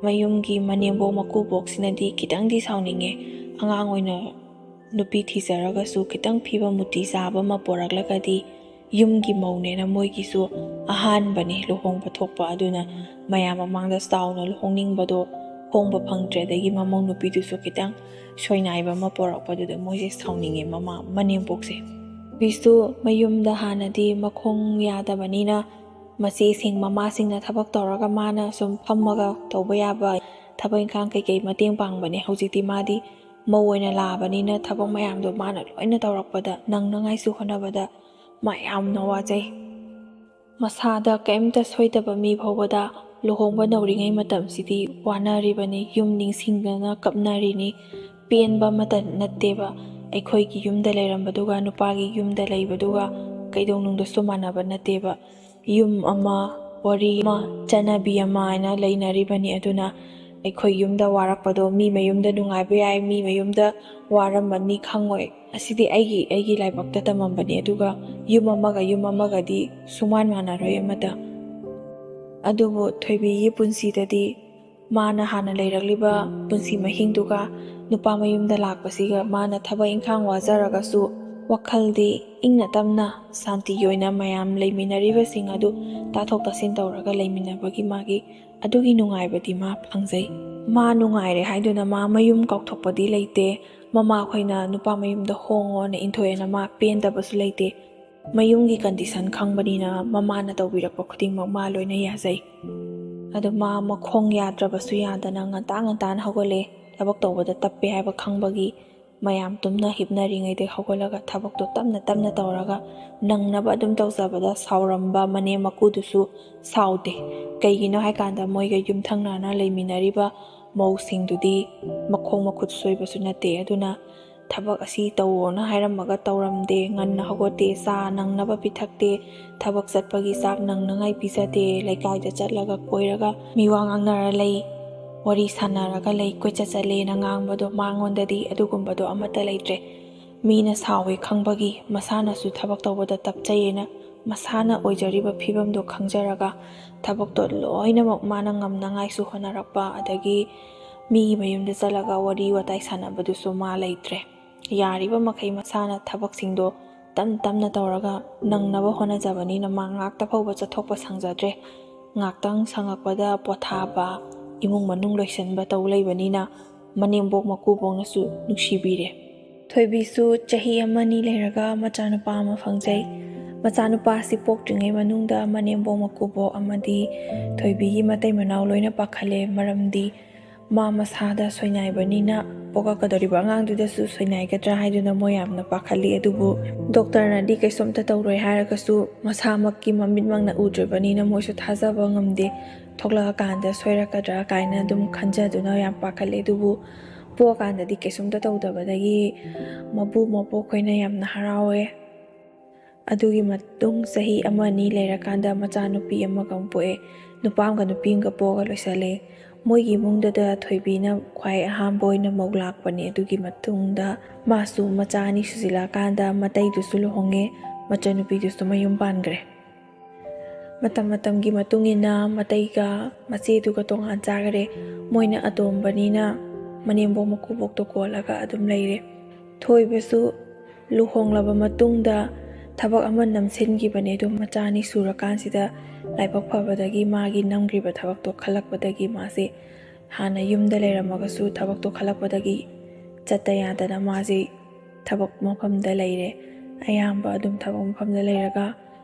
ꯃꯌꯨꯝꯒꯤ ꯃꯅꯦꯝꯕꯣꯛ ꯃꯀꯨꯕꯣꯛꯁꯤꯅꯗꯤ ꯈꯤꯇꯪꯗꯤ ꯁꯥꯎꯅꯤꯡꯉꯦ, ꯑꯉꯥꯡ ꯑꯣꯏꯅ ꯅꯨꯄꯤ ꯊꯤꯖꯔꯒꯁꯨ ꯈꯤꯇꯪ ꯐꯤꯕꯝ ꯃꯨꯇꯤ ꯆꯥꯕ ꯑꯃ ꯄꯣꯔꯛꯂꯒꯗꯤ ꯌꯨꯝꯒꯤ ꯃꯧꯅꯦꯅ ꯃꯣꯏꯒꯤꯁꯨ ꯑꯍꯥꯟꯕꯅꯤ ꯂꯨꯍꯣꯡꯕ ꯊꯣꯛꯄ, ꯑꯗꯨꯅ ꯃꯌꯥꯝ ꯃꯃꯥꯡꯗ ꯆꯥꯎꯅ ꯂꯨꯍꯣꯡꯅꯤꯡꯕꯗꯣ ꯍꯣꯡꯕ ꯐꯪꯗ꯭ꯔꯦ꯫ ꯑꯗꯒꯤ ꯃꯃꯧ ꯅꯨꯄꯤꯗꯨꯁꯨ ꯈꯤꯇꯪ ꯁꯣꯏꯅꯥꯏꯕ ꯑꯃ ꯄꯣꯔꯛꯄꯗꯨꯗ ꯃꯣꯏꯁꯦ ꯁꯥꯎꯅꯤꯡꯉꯦ ꯃꯅꯦꯝꯄꯣꯛꯁꯦ꯫ ꯅꯨꯄꯤꯁꯨ ꯃꯌꯨꯝꯗ ꯍꯥꯟꯅꯗꯤ ꯃꯈꯣꯡ ꯌꯥꯗꯕꯅꯤꯅ ꯃꯆꯦꯁꯤꯡ ꯃꯃꯥꯁꯤꯡꯅ ꯊꯕꯛ ꯇꯧꯔꯒ ꯃꯥꯅ ꯁꯨꯝ ꯐꯝꯃꯒ ꯇꯧꯕ ꯌꯥꯕ ꯊꯕꯛ ꯏꯪꯈꯥꯡ ꯀꯩꯀꯩ ꯃꯇꯦꯡ ꯄꯥꯡꯕꯅꯦ꯫ ꯍꯧꯖꯤꯛꯇꯤ ꯃꯥꯗꯤ ꯃꯧ ꯑꯣꯏꯅ ꯂꯥꯛꯑꯕꯅꯤꯅ ꯊꯕꯛ ꯃꯌꯥꯝꯗꯣ ꯃꯥꯅ ꯂꯣꯏꯅ ꯇꯧꯔꯛꯄꯗ ꯅꯪꯅꯉꯥꯏꯁꯨ ꯍꯣꯠꯅꯕꯗ ꯃꯥ ꯌꯥꯝꯅ ꯋꯥꯖꯩ꯫ ꯃꯁꯥꯗ ꯀꯩꯝꯇ ꯁꯣꯏꯗꯕ ꯃꯤ ꯐꯥꯎꯕꯗ ꯂꯨꯍꯣꯡꯕ ꯅꯧꯔꯤꯉꯩ ꯃꯇꯝꯁꯤꯗꯤ ꯋꯥꯅꯔꯤꯕꯅꯤ, ꯌꯨꯝ ꯅꯤꯡꯁꯤꯡꯗꯅ ꯀꯞꯅꯔꯤꯅꯤ, ꯄꯦꯟꯕ ꯑꯃꯇ ꯅꯠꯇꯦꯕ꯫ ꯑꯩꯈꯣꯏꯒꯤ ꯌꯨꯝꯗ ꯂꯩꯔꯝꯕꯗꯨꯒ ꯅꯨꯄꯥꯒꯤ ꯌꯨꯝꯗ ꯂꯩꯕꯗꯨꯒ ꯀꯩꯗꯧꯅꯨꯡꯗꯁꯨ ꯃꯥꯟꯅꯕ ꯅꯠꯇꯦꯕ꯫ ꯌꯨꯝ ꯑꯃ, ꯋꯥꯔꯤ ꯑꯃ, ꯆꯠꯅꯕꯤ ꯑꯃ ꯍꯥꯏꯅ ꯂꯩꯅꯔꯤꯕꯅꯤ꯫ ꯑꯗꯨꯅ ꯑꯩꯈꯣꯏ ꯌꯨꯝꯗ ꯋꯥꯔꯛꯄꯗꯣ ꯃꯤ ꯃꯌꯨꯝꯗ ꯅꯨꯡꯉꯥꯏꯕ ꯌꯥꯏ, ꯃꯤ ꯃꯌꯨꯝꯗ ꯋꯥꯔꯝꯃꯅꯤ ꯈꯪꯉꯣꯏ꯫ ꯑꯁꯤꯗꯤ ꯑꯩꯒꯤ ꯂꯥꯏꯕꯛꯇ ꯇꯝꯃꯝꯕꯅꯤ꯫ ꯑꯗꯨꯒ ꯌꯨꯝ ꯑꯃꯒꯗꯤ ꯁꯨꯡꯃꯥꯟ ꯃꯥꯟꯅꯔꯣꯏ ꯑꯃꯇ꯫ ꯑꯗꯨꯕు ꯊꯣꯏꯕꯤꯒꯤ ꯄꯨꯟꯁꯤꯗꯗꯤ ꯃꯥꯅ ꯍꯥꯟꯅ ꯂꯩꯔꯛꯂꯤꯕ ꯄꯨꯟꯁꯤ ꯃꯍꯤꯡꯗꯨꯒ ꯅꯨꯄꯥ ꯃꯌꯨꯝꯗ ꯂꯥꯛꯄꯁꯤꯒ ꯃꯥꯅ ꯊꯕꯛ ꯏꯪꯈꯥꯡ ꯋꯥꯖꯔꯒꯁꯨ ꯋꯥꯈꯜꯗꯤ ꯏꯪꯅ ꯇꯞꯅ ꯁꯥꯟꯇꯤꯒꯤ ꯑꯣꯏꯅ ꯃꯌꯥꯝ ꯂꯩꯃꯤꯟꯅꯔꯤꯕꯁꯤꯡ ꯑꯗꯨ ꯇꯥꯊꯣꯛ ꯇꯥꯁꯤꯟ ꯇꯧꯔꯒ ꯂꯩꯃꯤꯟꯅꯕꯒꯤ ꯃꯥꯒꯤ ꯑꯗꯨꯒꯤ ꯅꯨꯡꯉꯥꯏꯕꯗꯤ ꯃꯥ ꯐꯪꯖꯩ꯫ ꯃꯥ ꯅꯨꯡꯉꯥꯏꯔꯦ ꯍꯥꯏꯗꯨꯅ ꯃꯥ ꯃꯌꯨꯝ ꯀꯥꯎꯊꯣꯛꯄꯗꯤ ꯂꯩꯇꯦ꯫ ꯃꯃꯥꯈꯣꯏꯅ ꯅꯨꯄꯥ ꯃꯌꯨꯝꯗ ꯍꯣꯡꯉꯣꯅ ꯏꯟꯊꯣꯛꯑꯦꯅ ꯃꯥ ꯄꯦꯟꯗꯕꯁꯨ ꯂꯩꯇꯦ꯫ ꯃꯌꯨꯝꯒꯤ ꯀꯟꯗꯤꯁꯟ ꯈꯪꯕꯅꯤꯅ ꯃꯃꯥꯅ ꯇꯧꯕꯤꯔꯛꯄ ꯈꯨꯗꯤꯡꯃꯛ ꯃꯥ ꯂꯣꯏꯅ ꯌꯥꯖꯩ꯫ ꯑꯗꯣ ꯃꯥ ꯃꯈꯣꯡ ꯌꯥꯗ꯭ꯔꯕꯁꯨ ꯌꯥꯗꯅ ꯉꯟꯇꯥꯅ ꯍꯧꯒꯠꯂꯦ꯫ ꯊꯕꯛ ꯇꯧꯕꯗ ꯇꯞꯄꯦ ꯍꯥꯏꯕ ꯈꯪꯕꯒꯤ ꯃꯌꯥꯝ ꯇꯨꯝꯅ ꯍꯤꯞꯅꯔꯤꯉꯩꯗ ꯍꯧꯒꯠꯂꯒ ꯊꯕꯛꯇꯣ ꯇꯞꯅ ꯇꯧꯔꯒ ꯅꯪꯅꯕ ꯑꯗꯨꯝ ꯇꯧꯖꯕꯗ ꯁꯥꯎꯔꯝꯕ ꯃꯅꯦꯝ ꯃꯀꯨꯗꯨꯁꯨ ꯁꯥꯎꯗꯦ꯫ ꯀꯩꯒꯤꯅꯣ ꯍꯥꯏꯀꯥꯟꯗ ꯃꯣꯏꯒ ꯌꯨꯝꯊꯪꯅꯅ ꯂꯩꯃꯤꯟꯅꯔꯤꯕ ꯃꯧꯁꯤꯡꯗꯨꯗꯤ ꯃꯈꯣꯡ ꯃꯈꯨꯠ ꯁꯣꯏꯕꯁꯨ ꯅꯠꯇꯦ꯫ ꯑꯗꯨꯅ ꯊꯕꯛ ꯑꯁꯤ ꯇꯧꯋꯣꯅ ꯍꯥꯏꯔꯝꯃꯒ ꯇꯧꯔꯝꯗꯦ, ꯉꯟꯅ ꯍꯧꯒꯠꯇꯦ, ꯆꯥ ꯅꯪꯅꯕ ꯄꯤꯊꯛꯇꯦ, ꯊꯕꯛ ꯆꯠꯄꯒꯤ ꯆꯥꯛ ꯅꯪꯅꯉꯥꯏ ꯄꯤꯖꯗꯦ, ꯂꯩꯀꯥꯏꯗ ꯆꯠꯂꯒ ꯀꯣꯏꯔꯒ ꯃꯤꯋꯥ ꯉꯥꯡꯅꯔ ꯂꯩ, ꯋꯥꯔꯤ ꯁꯥꯟꯅꯔꯒ ꯂꯩ, ꯀꯣꯏꯆꯠ ꯆꯠꯂꯦꯅ ꯉꯥꯡꯕꯗꯣ ꯃꯉꯣꯟꯗꯗꯤ ꯑꯗꯨꯒꯨꯝꯕꯗꯣ ꯑꯃꯠꯇ ꯂꯩꯇ꯭ꯔꯦ꯫ ꯃꯤꯅ ꯁꯥꯎꯋꯦ ꯈꯪꯕꯒꯤ ꯃꯁꯥꯅꯁꯨ ꯊꯕꯛ ꯇꯧꯕꯗ ꯇꯞꯆꯩꯌꯦꯅ ꯃꯁꯥꯅ ꯑꯣꯏꯖꯔꯤꯕ ꯐꯤꯕꯝꯗꯣ ꯈꯪꯖꯔꯒ ꯊꯕꯛꯇꯣ ꯂꯣꯏꯅꯃꯛ ꯃꯥꯅ ꯉꯝꯅꯉꯥꯏꯁꯨ ꯍꯣꯠꯅꯔꯛꯄ, ꯑꯗꯒꯤ ꯃꯤꯒꯤ ꯃꯌꯨꯝꯗ ꯆꯠꯂꯒ ꯋꯥꯔꯤ ꯋꯥꯇꯥꯏ ꯁꯥꯟꯅꯕꯗꯨꯁꯨ ꯃꯥ ꯂꯩꯇ꯭ꯔꯦ꯫ ꯌꯥꯔꯤꯕ ꯃꯈꯩ ꯃꯁꯥꯅ ꯊꯕꯛꯁꯤꯡꯗꯣ ꯇꯞꯅ ꯇꯧꯔꯒ ꯅꯪꯅꯕ ꯍꯣꯠꯅꯖꯕꯅꯤꯅ ꯃꯥ ꯉꯥꯛꯇ ꯐꯥꯎꯕ ꯆꯠꯊꯣꯛꯄ ꯁꯪꯖꯗ꯭ꯔꯦ꯫ ꯉꯥꯛꯇꯪ ꯁꯪꯉꯛꯄꯗ ꯄꯣꯊꯥꯕ, ꯏꯃꯨꯡ ꯃꯅꯨꯡ ꯂꯣꯏꯁꯤꯟꯕ ꯇꯧ ꯂꯩꯕꯅꯤꯅ ꯃꯅꯦꯝꯕꯣꯛ ꯃꯀꯨꯕꯣꯛꯅꯁꯨ ꯅꯨꯡꯁꯤꯕꯤꯔꯦ꯫ ꯊꯣꯏꯕꯤꯁꯨ ꯆꯍꯤ 1-2 ꯂꯩꯔꯒ ꯃꯆꯥꯅꯨꯄꯥ ꯑꯃ ꯐꯪꯖꯩ꯫ ꯃꯆꯥꯅꯨꯄꯥ ꯑꯁꯤ ꯄꯣꯛꯇ꯭ꯔꯤꯉꯩ ꯃꯅꯨꯡꯗ ꯃꯅꯦꯝꯕꯣꯛ ꯃꯀꯨꯕꯣꯛ ꯑꯃꯗꯤ ꯊꯣꯏꯕꯤꯒꯤ ꯃꯇꯩ ꯃꯅꯥꯎ ꯂꯣꯏꯅ ꯄꯥꯈꯠꯂꯦ꯫ ꯃꯔꯝꯗꯤ ꯃꯥ ꯃꯁꯥꯗ ꯁꯣꯏꯅꯥꯏꯕꯅꯤꯅ ꯄꯣꯛꯂꯛꯀꯗꯧꯔꯤꯕ ꯑꯉꯥꯡꯗꯨꯗꯁꯨ ꯁꯣꯏꯅꯥꯏꯒꯗ꯭ꯔꯥ ꯍꯥꯏꯗꯨꯅ ꯃꯣꯏ ꯌꯥꯝꯅ ꯄꯥꯈꯠꯂꯤ꯫ ꯑꯗꯨꯕꯨ ꯗꯣꯛꯇꯔꯅꯗꯤ ꯀꯩꯁꯨꯝꯇ ꯇꯧꯔꯣꯏ ꯍꯥꯏꯔꯒꯁꯨ ꯃꯁꯥꯃꯛꯀꯤ ꯃꯃꯤꯠꯃꯛꯅ ꯎꯗ꯭ꯔꯤꯕꯅꯤꯅ ꯃꯣꯏꯁꯨ ꯊꯥꯖꯕ ꯉꯝꯗꯦ꯫ ꯊꯣꯛꯂꯛꯑꯀꯥꯟꯗ ꯁꯣꯏꯔꯛꯀꯗ꯭ꯔꯥ ꯀꯥꯏꯅ ꯑꯗꯨꯝ ꯈꯟꯖꯗꯨꯅ ꯌꯥꯝ ꯄꯥꯈꯠꯂꯦ꯫ ꯑꯗꯨꯕꯨ ꯄꯣꯛꯑꯀꯥꯟꯗꯗꯤ ꯀꯩꯁꯨꯝꯇ ꯇꯧꯗꯕꯗꯒꯤ ꯃꯄꯨ ꯃꯄꯣꯛꯈꯣꯏꯅ ꯌꯥꯝꯅ ꯍꯔꯥꯎꯋꯦ꯫ ꯑꯗꯨꯒꯤ ꯃꯇꯨꯡ ꯆꯍꯤ 1-2 ꯂꯩꯔꯀꯥꯟꯗ ꯃꯆꯥꯅꯨꯄꯤ ꯑꯃꯒ ꯑꯃꯨꯛ ꯄꯣꯛꯑꯦ꯫ ꯅꯨꯄꯥ ꯑꯃꯒ ꯅꯨꯄꯤ ꯑꯃꯒ ꯄꯣꯛꯑꯒ ꯂꯣꯏꯁꯜꯂꯦ꯫ ꯃꯣꯏꯒꯤ ꯏꯃꯨꯡꯗꯨꯗ ꯊꯣꯏꯕꯤꯅ ꯈ꯭ꯋꯥꯏ ꯑꯍꯥꯟꯕ ꯑꯣꯏꯅ ꯃꯧ ꯂꯥꯛꯄꯅꯦ꯫ ꯑꯗꯨꯒꯤ ꯃꯇꯨꯡꯗ ꯃꯥꯁꯨ ꯃꯆꯥ 2 ꯁꯨꯖꯤꯜꯂꯛꯑꯀꯥꯟꯗ ꯃꯇꯩꯗꯨꯁꯨ ꯂꯨꯍꯣꯡꯉꯦ, ꯃꯆꯟꯅꯨꯄꯤꯗꯨꯁꯨ ꯃꯌꯨꯝ ꯄꯥꯟꯈ꯭ꯔꯦ꯫ ꯃꯇꯝꯒꯤ ꯃꯇꯨꯡ ꯏꯟꯅ ꯃꯇꯩꯒ ꯃꯆꯦꯗꯨꯒ ꯇꯣꯉꯥꯟ ꯆꯥꯈꯔꯦ꯫ ꯃꯣꯏꯅ ꯑꯇꯣꯝꯕꯅꯤꯅ ꯃꯅꯦꯝꯕꯣꯛ ꯃꯀꯨꯕꯣꯛꯇꯣ ꯀꯣꯜꯂꯒ ꯑꯗꯨꯝ ꯂꯩꯔꯦ꯫ ꯊꯣꯏꯕꯁꯨ ꯂꯨꯍꯣꯡꯂꯕ ꯃꯇꯨꯡꯗ ꯊꯕꯛ ꯑꯃ ꯅꯝꯁꯤꯟꯈꯤꯕꯅꯦ꯫ ꯑꯗꯨ ꯃꯆꯥ 2 ꯁꯨꯔꯀꯥꯟꯁꯤꯗ ꯂꯥꯏꯕꯛ ꯐꯕꯗꯒꯤ ꯃꯥꯒꯤ ꯅꯝꯈ꯭ꯔꯤꯕ ꯊꯕꯛꯇꯣ ꯈꯜꯂꯛꯄꯗꯒꯤ ꯃꯥꯁꯦ ꯍꯥꯟꯅ ꯌꯨꯝꯗ ꯂꯩꯔꯝꯃꯒꯁꯨ ꯊꯕꯛꯇꯣ ꯈꯜꯂꯛꯄꯗꯒꯤ ꯆꯠꯇ ꯌꯥꯗꯅ ꯃꯥꯁꯦ ꯊꯕꯛ ꯃꯐꯝꯗ ꯂꯩꯔꯦ꯫ ꯑꯌꯥꯝꯕ ꯑꯗꯨꯝ ꯊꯕꯛ ꯃꯐꯝꯗ ꯂꯩꯔꯒ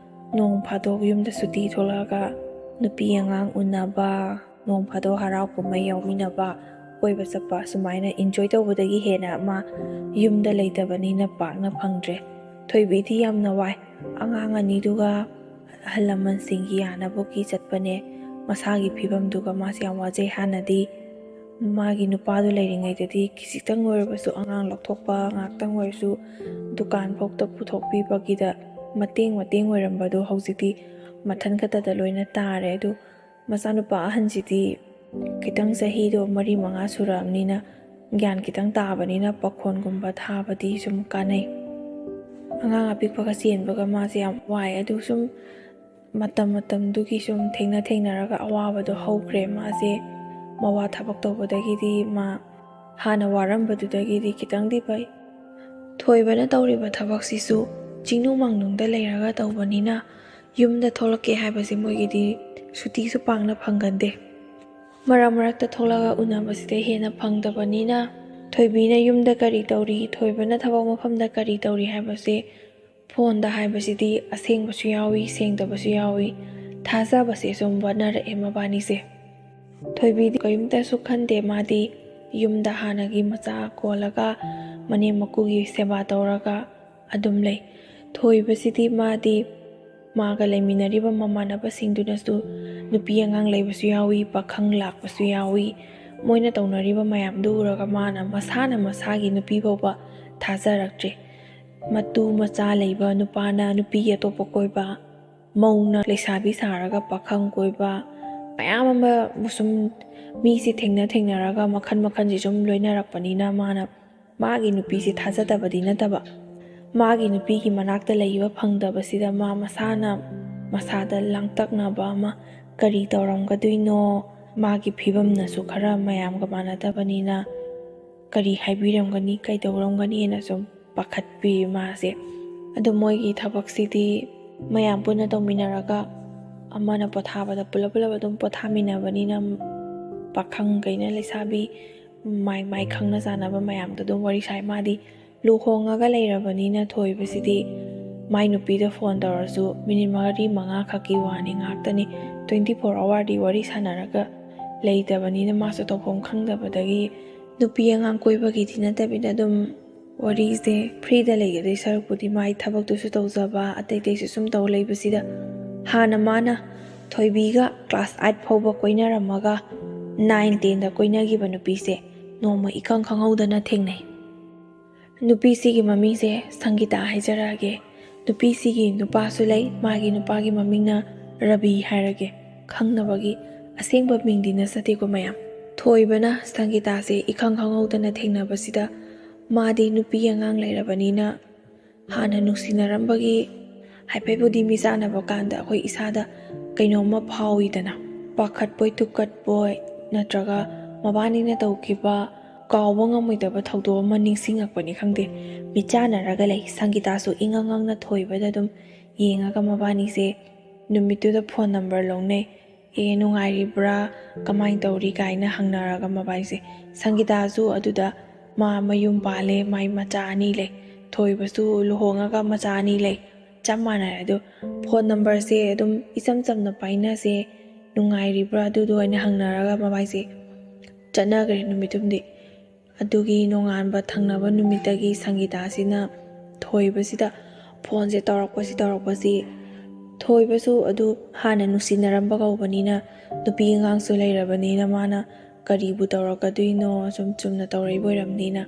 ꯅꯣꯡ ꯐꯥꯗꯣꯛ ꯌꯨꯝꯗ ꯁꯨꯇꯤ ꯊꯣꯛꯂꯛꯑꯒ ꯅꯨꯄꯤ ꯑꯉꯥꯡ ꯎꯅꯕ, ꯅꯣꯡ ꯐꯥꯗꯣꯛ ꯍꯔꯥꯎ ꯀꯨꯝꯍꯩ ꯌꯥꯎꯃꯤꯟꯅꯕ, ꯀꯣꯏꯕ ꯆꯠꯄ, ꯁꯨꯃꯥꯏꯅ ꯏꯟꯖꯣꯏ ꯇꯧꯕꯗꯒꯤ ꯍꯦꯟꯅ ꯃꯥ ꯌꯨꯝꯗ ꯂꯩꯇꯕꯅꯤꯅ ꯄꯥꯛꯅ ꯐꯪꯗ꯭ꯔꯦ꯫ ꯊꯣꯏꯕꯤꯗꯤ ꯌꯥꯝꯅ ꯋꯥꯏ꯫ ꯑꯉꯥꯡ 2ꯗꯨꯒ ꯑꯍꯜ ꯂꯃꯟꯁꯤꯡꯒꯤ ꯌꯥꯅꯕꯒꯤ ꯆꯠꯄꯅꯦ, ꯃꯁꯥꯒꯤ ꯐꯤꯕꯝꯗꯨꯒ ꯃꯥꯁꯦ ꯌꯥꯝ ꯋꯥꯖꯩ꯫ ꯍꯥꯟꯅꯗꯤ ꯃꯥꯒꯤ ꯅꯨꯄꯥꯗꯨ ꯂꯩꯔꯤꯉꯩꯗꯗꯤ ꯈꯤꯖꯤꯛꯇꯪ ꯑꯣꯏꯔꯕꯁꯨ ꯑꯉꯥꯡ ꯂꯧꯊꯣꯛꯄ, ꯉꯥꯛꯇꯪ ꯑꯣꯏꯔꯁꯨ ꯗꯨꯀꯥꯟ ꯐꯥꯎꯗ ꯄꯨꯊꯣꯛꯄꯤꯕꯒꯤꯗ ꯃꯇꯦꯡ ꯍꯧꯖꯤꯛꯇꯤ ꯃꯊꯟ ꯈꯛꯇꯗ ꯂꯣꯏꯅ ꯇꯥꯔꯦ꯫ ꯑꯗꯨ ꯃꯆꯥꯅꯨꯄꯥ ꯑꯍꯟꯁꯤꯗꯤ ꯈꯤꯇꯪ ꯆꯍꯤꯗꯣ 3-5 ꯁꯨꯔꯛꯑꯕꯅꯤꯅ ꯒ꯭ꯌꯥꯟ ꯈꯤꯇꯪ ꯇꯥꯕꯅꯤꯅ ꯄꯥꯈꯣꯟꯒꯨꯝꯕ ꯊꯥꯕꯗꯤ ꯁꯨꯝ ꯀꯥꯟꯅꯩ꯫ ꯑꯉꯥꯡ ꯑꯄꯤꯛꯄꯒ ꯆꯦꯟꯕꯒ ꯃꯥꯁꯦ ꯌꯥꯝ ꯋꯥꯏ꯫ ꯑꯗꯨ ꯁꯨꯝ ꯃꯇꯝꯗꯨꯒꯤ ꯁꯨꯝ ꯊꯦꯡꯅꯔꯒ ꯑꯋꯥꯕꯗꯣ ꯍꯧꯈ꯭ꯔꯦ꯫ ꯃꯥꯁꯦ ꯃꯋꯥ ꯊꯕꯛ ꯇꯧꯕꯗꯒꯤꯗꯤ ꯃꯥ ꯍꯥꯟꯅ ꯋꯥꯔꯝꯕꯗꯨꯗꯒꯤꯗꯤ ꯈꯤꯇꯪꯗꯤ ꯐꯩ꯫ ꯊꯣꯏꯕꯅ ꯇꯧꯔꯤꯕ ꯊꯕꯛꯁꯤꯁꯨ ꯆꯤꯡꯅꯨꯡ ꯃꯥꯡꯅꯨꯡꯗ ꯂꯩꯔꯒ ꯇꯧꯕꯅꯤꯅ ꯌꯨꯝꯗ ꯊꯣꯛꯂꯛꯀꯦ ꯍꯥꯏꯕꯁꯤ ꯃꯣꯏꯒꯤꯗꯤ ꯁꯨꯇꯤꯁꯨ ꯄꯥꯛꯅ ꯐꯪꯒꯟꯗꯦ꯫ ꯃꯔꯛꯇ ꯊꯣꯛꯂꯒ ꯎꯅꯕꯁꯤꯗ ꯍꯦꯟꯅ ꯐꯪꯗꯕꯅꯤꯅ ꯊꯣꯏꯕꯤꯅ ꯌꯨꯝꯗ ꯀꯔꯤ ꯇꯧꯔꯤ, ꯊꯣꯏꯕꯅ ꯊꯕꯛ ꯃꯐꯝꯗ ꯀꯔꯤ ꯇꯧꯔꯤ ꯍꯥꯏꯕꯁꯦ ꯐꯣꯟꯗ ꯍꯥꯏꯕꯁꯤꯗꯤ ꯑꯁꯦꯡꯕꯁꯨ ꯌꯥꯎꯏ, ꯁꯦꯡꯗꯕꯁꯨ ꯌꯥꯎꯏ꯫ ꯊꯥꯖꯕꯁꯦ ꯁꯨꯝ ꯋꯥꯠꯅꯔꯛꯑꯦ ꯃꯕꯥꯅꯤꯁꯦ꯫ ꯊꯣꯏꯕꯤꯗꯤ ꯀꯔꯤꯝꯇꯁꯨ ꯈꯟꯗꯦ꯫ ꯃꯥꯗꯤ ꯌꯨꯝꯗ ꯍꯥꯟꯅꯒꯤ ꯃꯆꯥ ꯀꯣꯜꯂꯒ ꯃꯅꯦꯝ ꯃꯀꯨꯒꯤ ꯁꯦꯕꯥ ꯇꯧꯔꯒ ꯑꯗꯨꯝ ꯂꯩ꯫ ꯊꯣꯏꯕꯁꯤꯗꯤ ꯃꯥꯗꯤ ꯃꯥꯒ ꯂꯩꯃꯤꯟꯅꯔꯤꯕ ꯃꯃꯥꯟꯅꯕꯁꯤꯡꯗꯨꯅꯁꯨ ꯅꯨꯄꯤ ꯑꯉꯥꯡ ꯂꯩꯕꯁꯨ ꯌꯥꯎꯏ, ꯄꯥꯈꯪ ꯂꯥꯛꯄꯁꯨ ꯌꯥꯎꯏ꯫ ꯃꯣꯏꯅ ꯇꯧꯅꯔꯤꯕ ꯃꯌꯥꯝꯗꯨ ꯎꯔꯒ ꯃꯥꯅ ꯃꯁꯥꯅ ꯃꯁꯥꯒꯤ ꯅꯨꯄꯤ ꯐꯥꯎꯕ ꯊꯥꯖꯔꯛꯇ꯭ꯔꯦ꯫ ꯃꯇꯨ ꯃꯆꯥ ꯂꯩꯕ ꯅꯨꯄꯥꯅ ꯅꯨꯄꯤ ꯑꯇꯣꯞꯄ ꯀꯣꯏꯕ, ꯃꯧꯅ ꯂꯩꯁꯥꯕꯤ ꯁꯥꯔꯒ ꯄꯥꯈꯪ ꯀꯣꯏꯕ, ꯃꯌꯥꯝ ꯑꯃ ꯁꯨꯝ ꯃꯤꯁꯦ ꯊꯦꯡꯅꯔꯒ ꯃꯈꯟꯁꯦ ꯁꯨꯝ ꯂꯣꯏꯅꯔꯛꯄꯅꯤꯅ ꯃꯥꯅ ꯃꯥꯒꯤ ꯅꯨꯄꯤꯁꯦ ꯊꯥꯖꯗꯕꯗꯤ ꯅꯠꯇꯕ, ꯃꯥꯒꯤ ꯅꯨꯄꯤꯒꯤ ꯃꯅꯥꯛꯇ ꯂꯩꯕ ꯐꯪꯗꯕꯁꯤꯗ ꯃꯁꯥꯗ ꯂꯥꯡꯇꯛꯅꯕ ꯑꯃ, ꯀꯔꯤ ꯇꯧꯔꯝꯒꯗꯣꯏꯅꯣ, ꯃꯥꯒꯤ ꯐꯤꯕꯝꯅꯁꯨ ꯈꯔ ꯃꯌꯥꯝꯒ ꯃꯥꯟꯅꯗꯕꯅꯤꯅ ꯀꯔꯤ ꯍꯥꯏꯕꯤꯔꯝꯒꯅꯤ, ꯀꯩꯗꯧꯔꯝꯒꯅꯤꯅ ꯁꯨꯝ ꯄꯥꯈꯠꯄꯤ ꯃꯥꯁꯦ꯫ ꯑꯗꯣ ꯃꯣꯏꯒꯤ ꯊꯕꯛꯁꯤꯗꯤ ꯃꯌꯥꯝ ꯄꯨꯟꯅ ꯇꯧꯃꯤꯟꯅꯔꯒ ꯑꯃꯅ ꯄꯣꯊꯥꯕꯗ ꯄꯨꯂꯞ ꯑꯗꯨꯝ ꯄꯣꯊꯥꯃꯤꯟꯅꯕꯅꯤꯅ ꯄꯥꯈꯪꯈꯩꯅ ꯂꯩꯁꯥꯕꯤ ꯃꯥꯏ ꯈꯪꯅ ꯆꯥꯟꯅꯕ ꯃꯌꯥꯝꯗꯣ ꯑꯗꯨꯝ ꯋꯥꯔꯤ ꯁꯥꯏ꯫ ꯃꯥꯗꯤ ꯂꯨꯍꯣꯡꯉꯒ ꯂꯩꯔꯕꯅꯤꯅ ꯊꯣꯏꯕꯁꯤꯗꯤ ꯃꯥꯏ ꯅꯨꯄꯤꯗ ꯐꯣꯟ ꯇꯧꯔꯁꯨ ꯃꯤꯅꯤꯠ 4-5 ꯈꯛꯀꯤ ꯋꯥꯅꯤ, ꯉꯥꯛꯇꯅꯤ, 24 ꯑꯋꯥꯔꯗꯤ ꯋꯥꯔꯤ ꯁꯥꯟꯅꯔꯒ ꯂꯩꯇꯕꯅꯤꯅ ꯃꯥꯁꯨ ꯇꯧꯐꯝ ꯈꯪꯗꯕꯗꯒꯤ ꯅꯨꯄꯤ ꯑꯉꯥꯡ ꯀꯣꯏꯕꯒꯤꯗꯤ ꯅꯠꯇꯕꯤꯗ ꯑꯗꯨꯝ ꯋꯥꯔꯤꯁꯦ ꯐ꯭ꯔꯤꯗ ꯂꯩꯒꯗꯣꯏ ꯁꯔꯨꯛꯄꯨꯗꯤ ꯃꯥꯏ ꯊꯕꯛꯇꯨꯁꯨ ꯇꯧꯖꯕ, ꯑꯇꯩꯁꯨ ꯁꯨꯝ ꯇꯧ ꯂꯩꯕꯁꯤꯗ ꯍꯥꯟꯅ ꯃꯥꯅ ꯊꯣꯏꯕꯤꯒ ꯀ꯭ꯂꯥꯁ 8 ꯐꯥꯎꯕ ꯀꯣꯏꯅꯔꯝꯃꯒ 9-10ꯗ ꯀꯣꯏꯅꯈꯤꯕ ꯅꯨꯄꯤꯁꯦ ꯅꯣꯡꯃ ꯏꯈꯪ ꯈꯪꯍꯧꯗꯅ ꯊꯦꯡꯅꯩ꯫ ꯅꯨꯄꯤꯁꯤꯒꯤ ꯃꯃꯤꯡꯁꯦ ꯁꯪꯒꯤꯇꯥ ꯍꯥꯏꯖꯔꯛꯑꯒꯦ꯫ ꯅꯨꯄꯤꯁꯤꯒꯤ ꯅꯨꯄꯥꯁꯨ ꯂꯩ, ꯃꯥꯒꯤ ꯅꯨꯄꯥꯒꯤ ꯃꯃꯤꯡꯅ ꯔꯕꯤ ꯍꯥꯏꯔꯒꯦ, ꯈꯪꯅꯕꯒꯤ ꯑꯁꯦꯡꯕ ꯃꯤꯡꯗꯤ ꯅꯠꯆꯗꯦꯀꯣ ꯃꯌꯥꯝ꯫ ꯊꯣꯏꯕꯅ ꯁꯪꯒꯤꯇꯥꯁꯦ ꯏꯈꯪ ꯈꯪꯍꯧꯗꯅ ꯊꯦꯡꯅꯕꯁꯤꯗ ꯃꯥꯗꯤ ꯅꯨꯄꯤ ꯑꯉꯥꯡ ꯂꯩꯔꯕꯅꯤꯅ ꯍꯥꯟꯅ ꯅꯨꯡꯁꯤꯅꯔꯝꯕꯒꯤ ꯍꯥꯏꯐꯦꯠꯕꯨꯗꯤ ꯃꯤꯆꯥꯟꯅꯕ ꯀꯥꯟꯗ ꯑꯩꯈꯣꯏ ꯏꯁꯥꯗ ꯀꯩꯅꯣꯝꯃ ꯐꯥꯎꯏꯗꯅ, ꯄꯥꯈꯠꯄꯣꯏ ꯇꯨꯀꯠꯄꯣꯏ ꯅꯠꯇ꯭ꯔꯒ ꯃꯕꯥꯅꯤꯅ ꯇꯧꯈꯤꯕ ꯀꯥꯎꯕ ꯉꯝꯃꯣꯏꯗꯕ ꯊꯧꯗꯣꯛ ꯑꯃ ꯅꯤꯡꯁꯤꯡꯉꯛꯄꯅꯤ ꯈꯪꯗꯦ, ꯃꯤꯆꯥꯟꯅꯔꯒ ꯂꯩ꯫ ꯁꯪꯒꯤꯇꯥꯁꯨ ꯏꯉꯪꯉꯪꯅ ꯊꯣꯏꯕꯗ ꯑꯗꯨꯝ ꯌꯦꯡꯉꯒ ꯃꯕꯥꯅꯤꯁꯦ ꯅꯨꯃꯤꯠꯇꯨꯗ ꯐꯣꯟ ꯅꯝꯕꯔ ꯂꯧꯅꯩ꯫ ꯅꯨꯡꯉꯥꯏꯔꯤꯕ꯭ꯔꯥ, ꯀꯃꯥꯏꯅ ꯇꯧꯔꯤ ꯀꯥꯏꯅ ꯍꯪꯅꯔꯒ ꯃꯕꯥꯅꯤꯁꯦ, ꯁꯪꯒꯤꯇꯥꯁꯨ ꯑꯗꯨꯗ ꯃꯥ ꯃꯌꯨꯝ ꯄꯥꯜꯂꯦ, ꯃꯥꯏ ꯃꯆꯥ 2 ꯂꯩ, ꯊꯣꯏꯕꯁꯨ ꯂꯨꯍꯣꯡꯉꯒ ꯃꯆꯥ 2 ꯂꯩ, ꯆꯞ ꯃꯥꯟꯅꯔꯦ꯫ ꯑꯗꯣ ꯐꯣꯟ ꯅꯝꯕꯔꯁꯦ ꯑꯗꯨꯝ ꯏꯆꯝ ꯆꯝꯅ パꯏꯅꯁꯦ, ꯅꯨꯡꯉꯥꯏꯔꯤꯕ꯭ꯔꯥ ꯑꯗꯨꯗꯣ ꯑꯣꯏꯅ ꯍꯪꯅꯔꯒ ꯃꯕꯥꯏꯁꯦ ꯆꯠꯅꯈ꯭ꯔꯦ ꯅꯨꯃꯤꯠꯇꯨꯝꯗꯤ꯫ ꯑꯗꯨꯒꯤ ꯅꯣꯡꯉꯥꯟꯕ ꯊꯪꯅꯕ ꯅꯨꯃꯤꯠꯇꯒꯤ ꯁꯪꯒꯤꯇꯥꯁꯤꯅ ꯊꯣꯏꯕꯁꯤꯗ ꯐꯣꯟꯁꯦ ꯇꯧꯔꯛꯄꯁꯤ ꯊꯣꯏꯕꯁꯨ ꯑꯗꯨ ꯍꯥꯟꯅ ꯅꯨꯡꯁꯤꯅꯔꯝꯕ ꯀꯧꯕꯅꯤꯅ ꯅꯨꯄꯤ ꯑꯉꯥꯡꯁꯨ ꯂꯩꯔꯕꯅꯤꯅ ꯃꯥꯅ ꯀꯔꯤꯕꯨ ꯇꯧꯔꯛꯀꯗꯣꯏꯅꯣ, ꯁꯨꯝ ꯆꯨꯝꯅ ꯇꯧꯔꯛꯏꯕ ꯑꯣꯏꯔꯝꯅꯤꯅ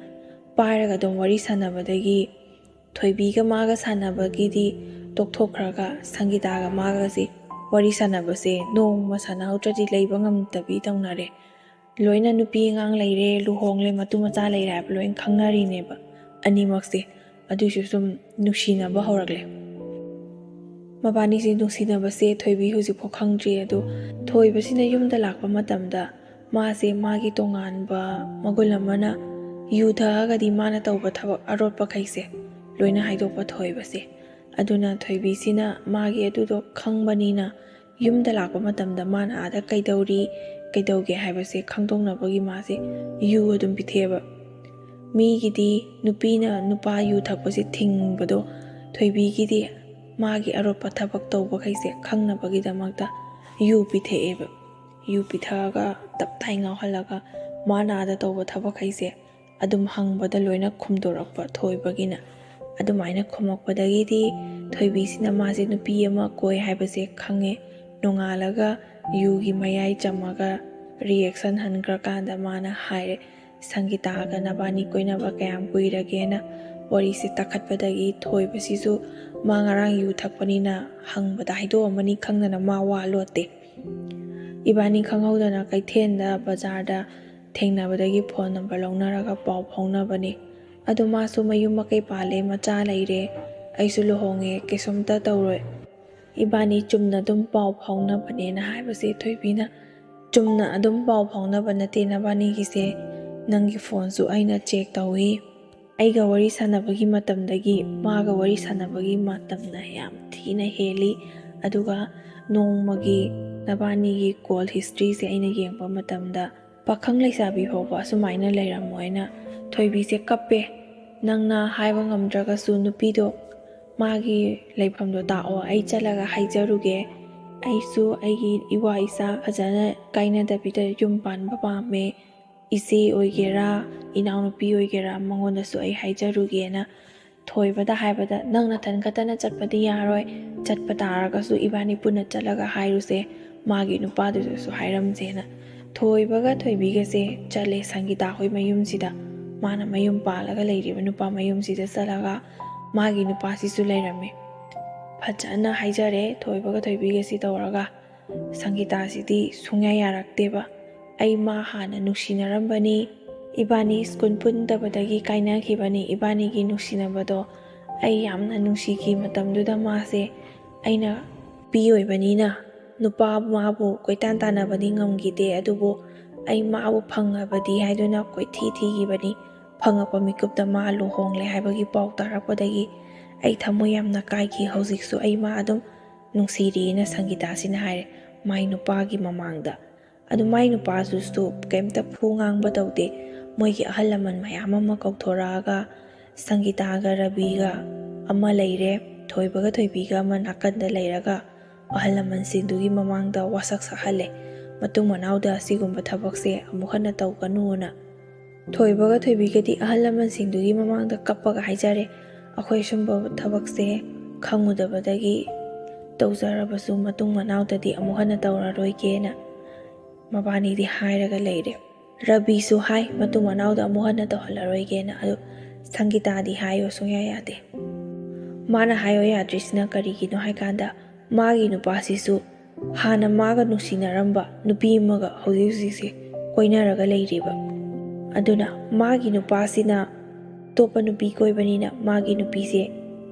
ꯄꯥꯏꯔꯒ ꯑꯗꯨꯝ ꯋꯥꯔꯤ ꯁꯥꯟꯅꯕꯗꯒꯤ ꯊꯣꯏꯕꯤꯒ ꯃꯥꯒ ꯁꯥꯟꯅꯕꯒꯤꯗꯤ ꯇꯣꯛꯊꯣꯛꯈ꯭ꯔꯒ ꯁꯪꯒꯤꯇꯥꯒ ꯃꯥꯒꯁꯦ ꯋꯥꯔꯤ ꯁꯥꯟꯅꯕꯁꯦ ꯅꯣꯡꯃ ꯁꯥꯟꯅꯍꯧꯗ꯭ꯔꯗꯤ ꯂꯩꯕ ꯉꯝꯗꯕꯤ ꯇꯧꯅꯔꯦ꯫ ꯂꯣꯏꯅ ꯅꯨꯄꯤ ꯑꯉꯥꯡ ꯂꯩꯔꯦ, ꯂꯨꯍꯣꯡꯂꯦ, ꯃꯇꯨ ꯃꯆꯥ ꯂꯩꯔꯦ ꯍꯥꯏꯕ ꯂꯣꯏꯅ ꯈꯪꯅꯔꯤꯅꯦꯕ ꯑꯅꯤꯃꯛꯁꯦ꯫ ꯑꯗꯨꯏꯁꯨ ꯁꯨꯝ ꯅꯨꯡꯁꯤꯅꯕ ꯍꯧꯔꯛꯂꯦ꯫ ꯃꯕꯥꯅꯤꯁꯦ ꯅꯨꯡꯁꯤꯅꯕꯁꯦ ꯊꯣꯏꯕꯤ ꯍꯧꯖꯤꯛꯐꯥꯎ ꯈꯪꯗ꯭ꯔꯤ꯫ ꯑꯗꯣ ꯊꯣꯏꯕꯁꯤꯅ ꯌꯨꯝꯗ ꯂꯥꯛꯄ ꯃꯇꯝꯗ ꯃꯥꯁꯦ ꯃꯥꯒꯤ ꯇꯣꯉꯥꯟꯕ ꯃꯒꯨꯟ ꯑꯃꯅ ꯌꯨ ꯊꯛꯑꯒꯗꯤ ꯃꯥꯅ ꯇꯧꯕ ꯊꯕꯛ ꯑꯔꯣꯠꯄꯈꯩꯁꯦ ꯂꯣꯏꯅ ꯍꯥꯏꯗꯣꯛꯄ ꯊꯣꯏꯕꯁꯦ꯫ ꯑꯗꯨꯅ ꯊꯣꯏꯕꯤꯁꯤꯅ ꯃꯥꯒꯤ ꯑꯗꯨꯗꯣ ꯈꯪꯕꯅꯤꯅ ꯌꯨꯝꯗ ꯂꯥꯛꯄ ꯃꯇꯝꯗ ꯃꯥꯅ ꯑꯥꯗ ꯀꯩꯗꯧꯒꯦ ꯍꯥꯏꯕꯁꯦ ꯈꯪꯗꯣꯛꯅꯕꯒꯤ ꯃꯥꯁꯦ ꯌꯨ ꯑꯗꯨꯝ ꯄꯤꯊꯦꯛꯑꯦꯕ꯫ ꯃꯤꯒꯤꯗꯤ ꯅꯨꯄꯤꯅ ꯅꯨꯄꯥ ꯌꯨ ꯊꯛꯄꯁꯦ ꯊꯤꯡꯕꯗꯣ, ꯊꯣꯏꯕꯤꯒꯤꯗꯤ ꯃꯥꯒꯤ ꯑꯔꯣꯠꯄ ꯊꯕꯛ ꯇꯧꯕꯈꯩꯁꯦ ꯈꯪꯅꯕꯒꯤꯗꯃꯛꯇ ꯌꯨ ꯄꯤꯊꯦꯛꯑꯦꯕ꯫ ꯌꯨ ꯄꯤꯊꯛꯑꯒ ꯇꯞꯇꯥꯏ ꯉꯥꯎꯍꯜꯂꯒ ꯃꯥꯅ ꯑꯥꯗ ꯇꯧꯕ ꯊꯕꯛꯈꯩꯁꯦ ꯑꯗꯨꯝ ꯍꯪꯕꯗ ꯂꯣꯏꯅ ꯈꯨꯝꯗꯣꯔꯛꯄ ꯊꯣꯏꯕꯒꯤꯅ꯫ ꯑꯗꯨꯃꯥꯏꯅ ꯈꯨꯝꯃꯛꯄꯗꯒꯤꯗꯤ ꯊꯣꯏꯕꯤꯁꯤꯅ ꯃꯥꯁꯦ ꯅꯨꯄꯤ ꯑꯃ ꯀꯣꯏ ꯍꯥꯏꯕꯁꯦ ꯈꯪꯉꯦ꯫ ꯅꯣꯡꯉꯥꯜꯂꯒ ꯌꯨꯒꯤ ꯃꯌꯥꯏ ꯆꯝꯃꯒ ꯔꯤꯌꯦꯛꯁꯟ ꯍꯟꯈ꯭ꯔꯀꯥꯟꯗ ꯃꯥꯅ ꯍꯥꯏꯔꯦ, ꯁꯪꯒꯤꯇꯥꯒ ꯅꯕꯥꯅꯤ ꯀꯣꯏꯅꯕ ꯀꯌꯥꯝ ꯀꯨꯏꯔꯒꯦꯅ ꯋꯥꯔꯤꯁꯦ ꯇꯥꯈꯠꯄꯗꯒꯤ ꯊꯣꯏꯕꯁꯤꯁꯨ ꯃꯥ ꯉꯔꯥꯡ ꯌꯨ ꯊꯛꯄꯅꯤꯅ ꯍꯪꯕꯗ ꯍꯥꯏꯗꯣꯛꯑꯝꯃꯅꯤ ꯈꯪꯗꯅ ꯃꯥ ꯋꯥ ꯂꯣꯠꯇꯦ꯫ ꯏꯕꯥꯅꯤ ꯈꯪꯍꯧꯗꯅ ꯀꯩꯊꯦꯜꯗ ꯕꯖꯥꯔꯗ ꯊꯦꯡꯅꯕꯗꯒꯤ ꯐꯣꯟ ꯅꯝꯕꯔ ꯂꯧꯅꯔꯒ ꯄꯥꯎ ꯐꯥꯎꯅꯕꯅꯦ꯫ ꯑꯗꯣ ꯃꯥꯁꯨ ꯃꯌꯨꯝ ꯃꯀꯩ ꯄꯥꯜꯂꯦ, ꯃꯆꯥ ꯂꯩꯔꯦ, ꯑꯩꯁꯨ ꯂꯨꯍꯣꯡꯉꯦ, ꯀꯩꯁꯨꯝꯇ ꯇꯧꯔꯣꯏ, ꯏꯕꯥꯅꯤ ꯆꯨꯝꯅ ꯑꯗꯨꯝ ꯄꯥꯎ ꯐꯥꯎꯅꯕꯅꯦꯅ ꯍꯥꯏꯕꯁꯦ ꯊꯣꯏꯕꯤꯅ ꯆꯨꯝꯅ ꯑꯗꯨꯝ ꯄꯥꯎ ꯐꯥꯎꯅꯕ ꯅꯠꯇꯦ ꯅꯕꯥꯅꯤꯒꯤꯁꯦ, ꯅꯪꯒꯤ ꯐꯣꯟꯁꯨ ꯑꯩꯅ ꯆꯦꯛ ꯇꯧꯏ, ꯑꯩꯒ ꯋꯥꯔꯤ ꯁꯥꯟꯅꯕꯒꯤ ꯃꯇꯝꯗꯒꯤ ꯃꯥꯒ ꯋꯥꯔꯤ ꯁꯥꯟꯅꯕꯒꯤ ꯃꯇꯝꯅ ꯌꯥꯝ ꯊꯤꯅ ꯍꯦꯜꯂꯤ, ꯑꯗꯨꯒ ꯅꯣꯡꯃꯒꯤ ꯅꯕꯥꯅꯤꯒꯤ ꯀꯣꯜ ꯍꯤꯁꯇ꯭ꯔꯤꯁꯦ ꯑꯩꯅ ꯌꯦꯡꯕ ꯃꯇꯝꯗ ꯄꯥꯈꯪ ꯂꯩꯁꯥꯕꯤ ꯐꯥꯎꯕ ꯑꯁꯨꯃꯥꯏꯅ ꯂꯩꯔꯝꯃꯣꯏꯅ ꯊꯣꯏꯕꯤꯁꯦ ꯀꯞꯄꯦ꯫ ꯅꯪꯅ ꯍꯥꯏꯕ ꯉꯝꯗ꯭ꯔꯒꯁꯨ ꯅꯨꯄꯤꯗꯣ ꯃꯥꯒꯤ ꯂꯩꯐꯝꯗꯣ ꯇꯥꯛꯑꯣ, ꯑꯩ ꯆꯠꯂꯒ ꯍꯥꯏꯖꯔꯨꯒꯦ, ꯑꯩꯁꯨ ꯑꯩꯒꯤ ꯏꯋꯥ ꯏꯆꯥ ꯐꯖꯅ ꯀꯥꯏꯅꯗꯕꯤꯗ ꯌꯨꯝ ꯄꯥꯟꯕ ꯄꯥꯝꯃꯦ, ꯏꯆꯦ ꯑꯣꯏꯒꯦꯔꯥ ꯏꯅꯥꯎꯅꯨꯄꯤ ꯑꯣꯏꯒꯦꯔꯥ ꯃꯉꯣꯟꯗꯁꯨ ꯑꯩ ꯍꯥꯏꯖꯔꯨꯒꯦꯅ ꯊꯣꯏꯕꯗ ꯍꯥꯏꯕꯗ ꯅꯪ ꯅꯊꯟ ꯈꯛꯇꯅ ꯆꯠꯄꯗꯤ ꯌꯥꯔꯣꯏ, ꯆꯠꯄ ꯇꯥꯔꯒꯁꯨ ꯏꯕꯥꯅꯤ ꯄꯨꯟꯅ ꯆꯠꯂꯒ ꯍꯥꯏꯔꯨꯁꯦ, ꯃꯥꯒꯤ ꯅꯨꯄꯥꯗꯨꯗꯁꯨ ꯍꯥꯏꯔꯝꯁꯦꯅ ꯊꯣꯏꯕꯒ ꯊꯣꯏꯕꯤꯒꯁꯦ ꯆꯠꯂꯦ ꯁꯪꯒꯤꯇꯥ ꯍꯣꯏ ꯃꯌꯨꯝꯁꯤꯗ, ꯃꯥꯅ ꯃꯌꯨꯝ ꯄꯥꯜꯂꯒ ꯂꯩꯔꯤꯕ ꯅꯨꯄꯥ ꯃꯌꯨꯝꯁꯤꯗ ꯆꯠꯂꯒ ꯃꯥꯒꯤ ꯅꯨꯄꯥꯁꯤꯁꯨ ꯂꯩꯔꯝꯃꯦ꯫ ꯐꯖꯅ ꯍꯥꯏꯖꯔꯦ ꯊꯣꯏꯕꯒ ꯊꯣꯏꯕꯤꯒꯁꯤ ꯇꯧꯔꯒ, ꯁꯪꯒꯤꯇꯥꯁꯤꯗꯤ ꯁꯨꯡꯌꯥ ꯌꯥꯔꯛꯇꯦꯕ꯫ ꯑꯩ ꯃꯥ ꯍꯥꯟꯅ ꯅꯨꯡꯁꯤꯅꯔꯝꯕꯅꯤ, ꯏꯕꯥꯅꯤ ꯁ꯭ꯀꯨꯜ ꯄꯨꯟꯗꯕꯗꯒꯤ ꯀꯥꯏꯅꯈꯤꯕꯅꯤ, ꯏꯕꯥꯅꯤꯒꯤ ꯅꯨꯡꯁꯤꯅꯕꯗꯣ ꯑꯩ ꯌꯥꯝꯅ ꯅꯨꯡꯁꯤꯈꯤ ꯃꯇꯝꯗꯨꯗ ꯃꯥꯁꯦ, ꯑꯩꯅ ꯅꯨꯄꯤ ꯑꯣꯏꯕꯅꯤꯅ ꯅꯨꯄꯥ ꯃꯥꯕꯨ ꯀꯣꯏꯇꯥꯟ ꯇꯥꯟꯅꯕꯗꯤ ꯉꯝꯈꯤꯗꯦ, ꯑꯗꯨꯕꯨ ꯑꯩ ꯃꯥꯕꯨ ꯐꯪꯉꯕꯗꯤ ꯍꯥꯏꯗꯨꯅ ꯀꯣꯏꯊꯤ ꯊꯤꯈꯤꯕꯅꯤ, ꯐꯪꯉꯛꯄ ꯃꯤꯀꯨꯞꯇ ꯃꯥ ꯂꯨꯍꯣꯡꯂꯦ ꯍꯥꯏꯕꯒꯤ ꯄꯥꯎ ꯇꯥꯔꯛꯄꯗꯒꯤ ꯑꯩ ꯊꯃꯣꯏ ꯌꯥꯝꯅ ꯀꯥꯏꯈꯤ, ꯍꯧꯖꯤꯛꯁꯨ ꯑꯩ ꯃꯥ ꯑꯗꯨꯝ ꯅꯨꯡꯁꯤꯔꯤꯅ ꯁꯪꯒꯤꯇꯥꯁꯤꯅ ꯍꯥꯏꯔꯦ ꯃꯥꯏ ꯅꯨꯄꯥꯒꯤ ꯃꯃꯥꯡꯗ꯫ ꯑꯗꯨ ꯃꯥꯏ ꯅꯨꯄꯥꯗꯨꯁꯨ ꯀꯩꯝꯇ ꯐꯨ ꯉꯥꯡꯕ ꯇꯧꯗꯦ, ꯃꯣꯏꯒꯤ ꯑꯍꯜ ꯂꯃꯟ ꯃꯌꯥꯝ ꯑꯃ ꯀꯧꯊꯣꯔꯛꯑꯒ ꯁꯪꯒꯤꯇꯥꯒ ꯔꯕꯤꯒ ꯑꯃ ꯂꯩꯔꯦ, ꯊꯣꯏꯕꯒ ꯊꯣꯏꯕꯤꯒ ꯑꯃ ꯅꯥꯀꯟꯗ ꯂꯩꯔꯒ ꯑꯍꯜ ꯂꯃꯟꯁꯤꯡꯗꯨꯒꯤ ꯃꯃꯥꯡꯗ ꯋꯥꯁꯛ ꯁꯛꯍꯜꯂꯦ, ꯃꯇꯨꯡ ꯃꯅꯥꯎꯗ ꯑꯁꯤꯒꯨꯝꯕ ꯊꯕꯛꯁꯦ ꯑꯃꯨꯛ ꯍꯟꯅ ꯇꯧꯒꯅꯨꯅ꯫ ꯊꯣꯏꯕꯒ ꯊꯣꯏꯕꯤꯒꯗꯤ ꯑꯍꯜ ꯂꯃꯟꯁꯤꯡꯗꯨꯒꯤ ꯃꯃꯥꯡꯗ ꯀꯞꯄꯒ ꯍꯥꯏꯖꯔꯦ, ꯑꯩꯈꯣꯏ ꯁꯨꯝꯕ ꯊꯕꯛꯁꯦ ꯈꯪꯉꯨꯗꯕꯗꯒꯤ ꯇꯧꯖꯔꯕꯁꯨ ꯃꯇꯨꯡ ꯃꯅꯥꯎꯗꯗꯤ ꯑꯃꯨꯛ ꯍꯟꯅ ꯇꯧꯔꯔꯣꯏꯒꯦꯅ ꯃꯕꯥꯅꯤꯗꯤ ꯍꯥꯏꯔꯒ ꯂꯩꯔꯦ꯫ ꯔꯕꯤꯁꯨ ꯍꯥꯏ ꯃꯇꯨꯡ ꯃꯅꯥꯎꯗ ꯑꯃꯨꯛ ꯍꯟꯅ ꯇꯧꯍꯜꯂꯔꯣꯏꯒꯦꯅ, ꯑꯗꯨ ꯁꯪꯒꯤꯇꯥꯗꯤ ꯍꯥꯏꯌꯣ ꯁꯨꯡꯌꯥ ꯌꯥꯗꯦ꯫ ꯃꯥꯅ ꯍꯥꯏꯌꯣ ꯌꯥꯗ꯭ꯔꯤꯁꯤꯅ ꯀꯔꯤꯒꯤꯅꯣ ꯍꯥꯏꯀꯥꯟꯗ ꯃꯥꯒꯤ ꯅꯨꯄꯥꯁꯤꯁꯨ ꯍꯥꯟꯅ ꯃꯥꯒ ꯅꯨꯡꯁꯤꯅꯔꯝꯕ ꯅꯨꯄꯤ ꯑꯃꯒ ꯍꯧꯖꯤꯛ ꯍꯧꯖꯤꯛꯁꯦ ꯀꯣꯏꯅꯔꯒ ꯂꯩꯔꯤꯕ, ꯑꯗꯨꯅ ꯃꯥꯒꯤ ꯅꯨꯄꯥꯁꯤꯅ ꯑꯇꯣꯞꯄ ꯅꯨꯄꯤ ꯀꯣꯏꯕꯅꯤꯅ ꯃꯥꯒꯤ ꯅꯨꯄꯤꯁꯦ